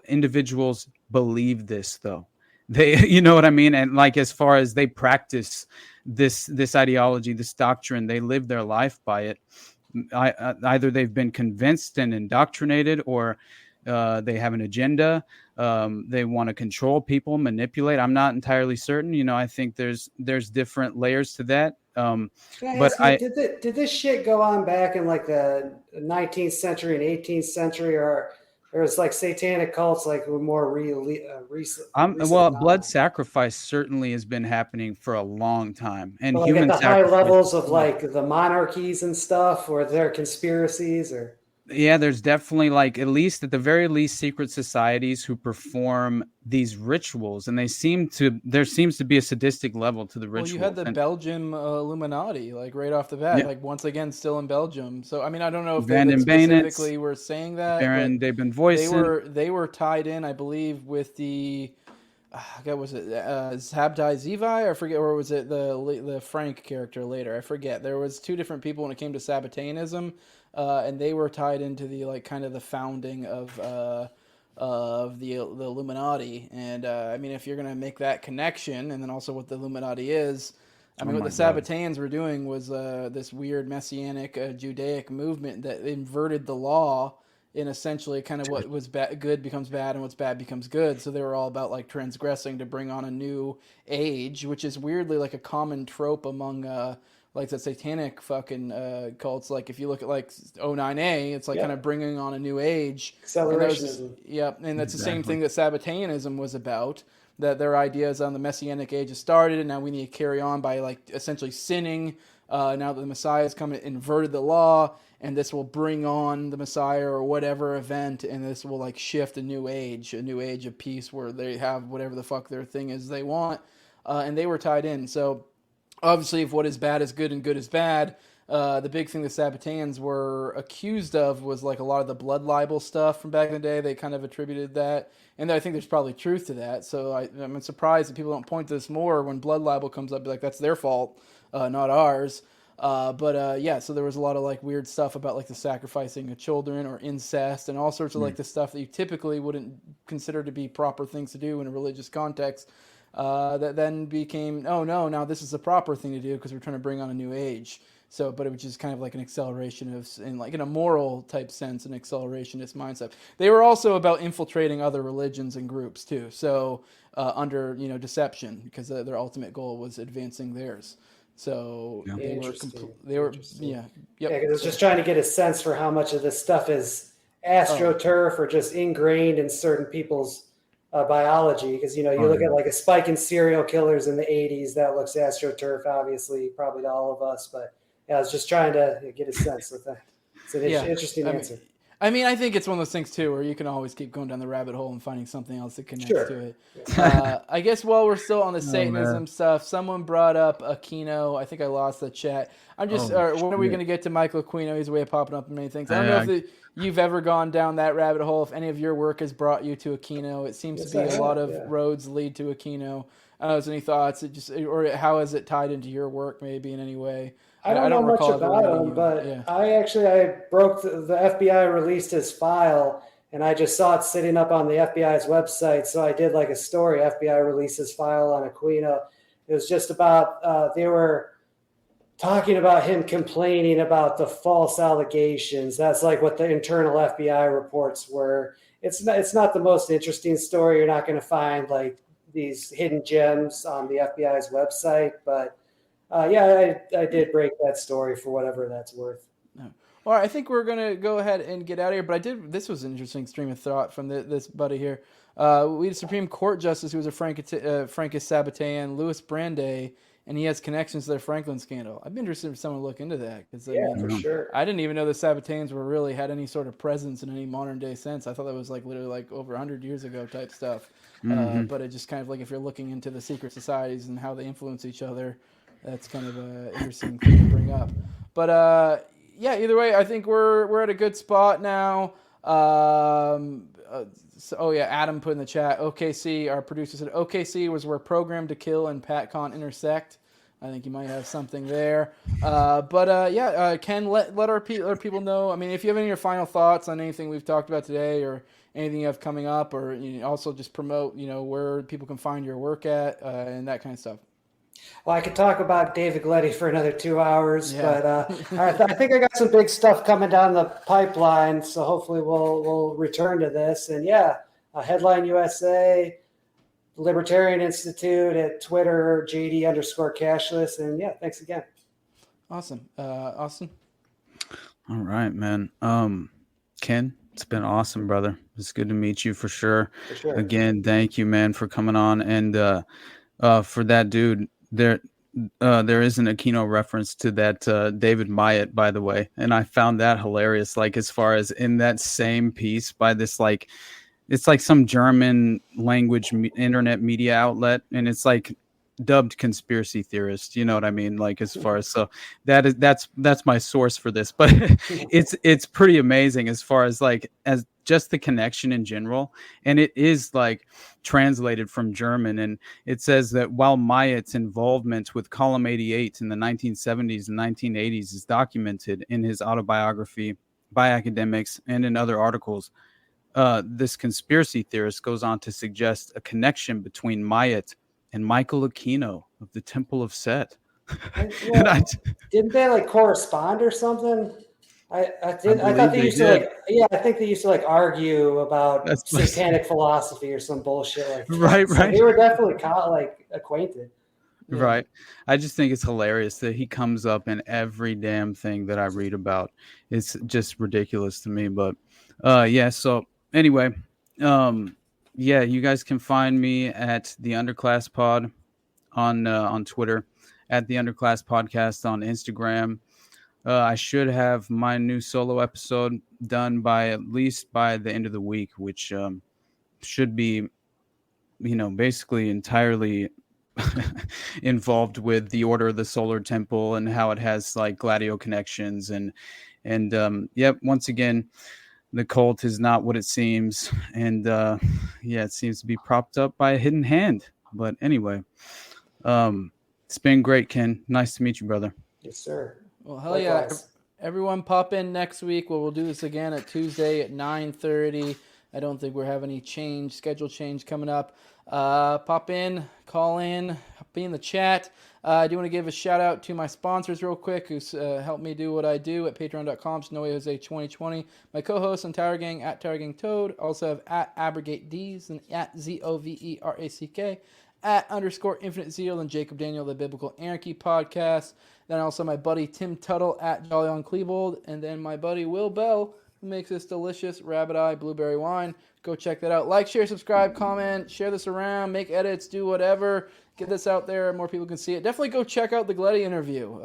[SPEAKER 9] individuals believe this, though. They, you know what I mean? And like, as far as they practice this ideology, this doctrine, they live their life by it. Either they've been convinced and indoctrinated, or they have an agenda. They want to control people, manipulate. I'm not entirely certain. I think there's different layers to that.
[SPEAKER 8] Did this shit go on back in like the 19th century and 18th century, or it's like satanic cults like were more recent?
[SPEAKER 9] Blood sacrifice certainly has been happening for a long time, and
[SPEAKER 8] like
[SPEAKER 9] human
[SPEAKER 8] at the high levels of like the monarchies and stuff, or their conspiracies, or.
[SPEAKER 9] Yeah, there's definitely, like, at least at the very least, secret societies who perform these rituals, and there seems to be a sadistic level to the rituals.
[SPEAKER 7] Well, you had the Belgium Illuminati, like, right off the bat, like, once again, still in Belgium. So, I mean, I don't know if they specifically were saying that.
[SPEAKER 9] They've been voicing.
[SPEAKER 7] They were tied in, I believe, with the, was it Zabtai Zevi? I forget, or was it the Frank character later? I forget. There was two different people when it came to Sabbateanism. And they were tied into the, like, kind of the founding of the Illuminati. And I mean, if you're gonna make that connection, and then also what the Illuminati is, I mean, what the Sabbateans were doing was this weird messianic Judaic movement that inverted the law in essentially kind of what was good becomes bad and what's bad becomes good. So they were all about, like, transgressing to bring on a new age, which is weirdly like a common trope among like the satanic fucking cults. Like, if you look at like 09A, it's like kind of bringing on a new age.
[SPEAKER 8] Accelerationism.
[SPEAKER 7] And that's the same thing that Sabbateanism was about. That their ideas on the Messianic age has started, and now we need to carry on by, like, essentially sinning. Now that the Messiah has come and inverted the law, and this will bring on the Messiah or whatever event, and this will, like, shift a new age of peace where they have whatever the fuck their thing is they want. And they were tied in. So obviously, if what is bad is good and good is bad, the big thing the Sabbateans were accused of was, like, a lot of the blood libel stuff from back in the day. They kind of attributed that, and I think there's probably truth to that. So I'm surprised that people don't point to this more when blood libel comes up. Be like, that's their fault, not ours. Yeah, so there was a lot of like weird stuff about like the sacrificing of children or incest and all sorts of like the stuff that you typically wouldn't consider to be proper things to do in a religious context. That then became, oh no, now this is the proper thing to do because we're trying to bring on a new age. So, but it was just kind of like an acceleration of, in a moral type sense, an accelerationist mindset. They were also about infiltrating other religions and groups too. So, under deception, because their ultimate goal was advancing theirs. So they were
[SPEAKER 8] Yeah, because I was just trying to get a sense for how much of this stuff is astroturf or just ingrained in certain people's biology. Because you look at like a spike in serial killers in the '80s, that looks astroturf, obviously, probably to all of us. But yeah, I was just trying to get a sense of that. It's an interesting answer.
[SPEAKER 7] I think it's one of those things too, where you can always keep going down the rabbit hole and finding something else that connects to it. I guess while we're still on the Satanism stuff, someone brought up Aquino. I think I lost the chat. I'm just, when are we going to get to Michael Aquino? He's way popping up in many things. I don't know if you've ever gone down that rabbit hole. If any of your work has brought you to Aquino, it seems to be a lot of roads lead to Aquino. I don't know if there's any thoughts, or how has it tied into your work maybe in any way?
[SPEAKER 8] I don't know much about him, but I broke the FBI released his file, and I just saw it sitting up on the FBI's website. So I did like a story. FBI released his file on Aquino. It was just about they were talking about him complaining about the false allegations. That's like what the internal FBI reports were. It's not the most interesting story. You're not going to find like these hidden gems on the FBI's website, but. I did break that story for whatever that's worth.
[SPEAKER 7] Well, I think we're going to go ahead and get out of here. But this was an interesting stream of thought from this buddy here. We had a Supreme Court Justice who was a Francis Sabbatean, Louis Brandeis, and he has connections to the Franklin scandal. I'd be interested if someone look into that.
[SPEAKER 8] For sure.
[SPEAKER 7] I didn't even know the Sabbateans really had any sort of presence in any modern day sense. I thought that was like literally like over 100 years ago type stuff. But it just kind of like if you're looking into the secret societies and how they influence each other, that's kind of an interesting thing to bring up. But either way, I think we're at a good spot now. Adam put in the chat, OKC, our producer said, OKC was where Program to Kill and PatCon intersect. I think you might have something there. Ken, let our people know. I mean, if you have any of your final thoughts on anything we've talked about today or anything you have coming up, or also just promote, where people can find your work at and that kind of stuff.
[SPEAKER 8] Well, I could talk about David Gletty for another 2 hours, but I think I got some big stuff coming down the pipeline, so hopefully we'll return to this. And Headline USA, Libertarian Institute at Twitter, JD_cashless, and thanks again.
[SPEAKER 7] Awesome. Austin?
[SPEAKER 9] All right, man. Ken, it's been awesome, brother. It's good to meet you for sure. Again, thank you, man, for coming on. And for that dude, there is an Aquino reference to that David Myatt, by the way, and I found that hilarious. Like as far as in that same piece by this it's like some German language internet media outlet, and it's like dubbed conspiracy theorist. You know what I mean? Like as far as that's my source for this, but it's pretty amazing as far as as just the connection in general, and it is like translated from German, and it says that while Myatt's involvement with Column 88 in the 1970s and 1980s is documented in his autobiography by academics and in other articles, this conspiracy theorist goes on to suggest a connection between Myatt and Michael Aquino of the Temple of Set.
[SPEAKER 8] Didn't they correspond or something? I thought they used to I think they used to argue about satanic philosophy or some bullshit like that.
[SPEAKER 9] Right.
[SPEAKER 8] So they were definitely acquainted.
[SPEAKER 9] Yeah. Right. I just think it's hilarious that he comes up in every damn thing that I read about. It's just ridiculous to me. But so anyway, you guys can find me at the Underclass Pod on Twitter, at the Underclass Podcast on Instagram. I should have my new solo episode done at least by the end of the week, which should be, basically entirely involved with the Order of the Solar Temple and how it has Gladio connections and once again, the cult is not what it seems, and it seems to be propped up by a hidden hand. But anyway, it's been great, Ken. Nice to meet you, brother.
[SPEAKER 8] Yes, sir.
[SPEAKER 7] Well, hell yeah. Everyone pop in next week. We'll do this again at Tuesday at 9:30. I don't think we're having any schedule change coming up. Pop in, call in, be in the chat. I do want to give a shout out to my sponsors real quick who's helped me do what I do at patreon.com/NoWayJose2020. My co-hosts on Tower Gang at Tower Gang Toad. Also have at AbrogateDs and at ZOVERACK. At _Infinite Zeal and Jacob Daniel, the Biblical Anarchy Podcast. Then also my buddy Tim Tuttle at Jolly on Klebold. And then my buddy Will Bell, who makes this delicious Rabbit Eye Blueberry Wine. Go check that out. Like, share, subscribe, comment, share this around, make edits, do whatever. Get this out there, more people can see it. Definitely go check out the Gleddy interview.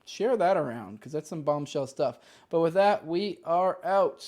[SPEAKER 7] Share that around, because that's some bombshell stuff. But with that, we are out.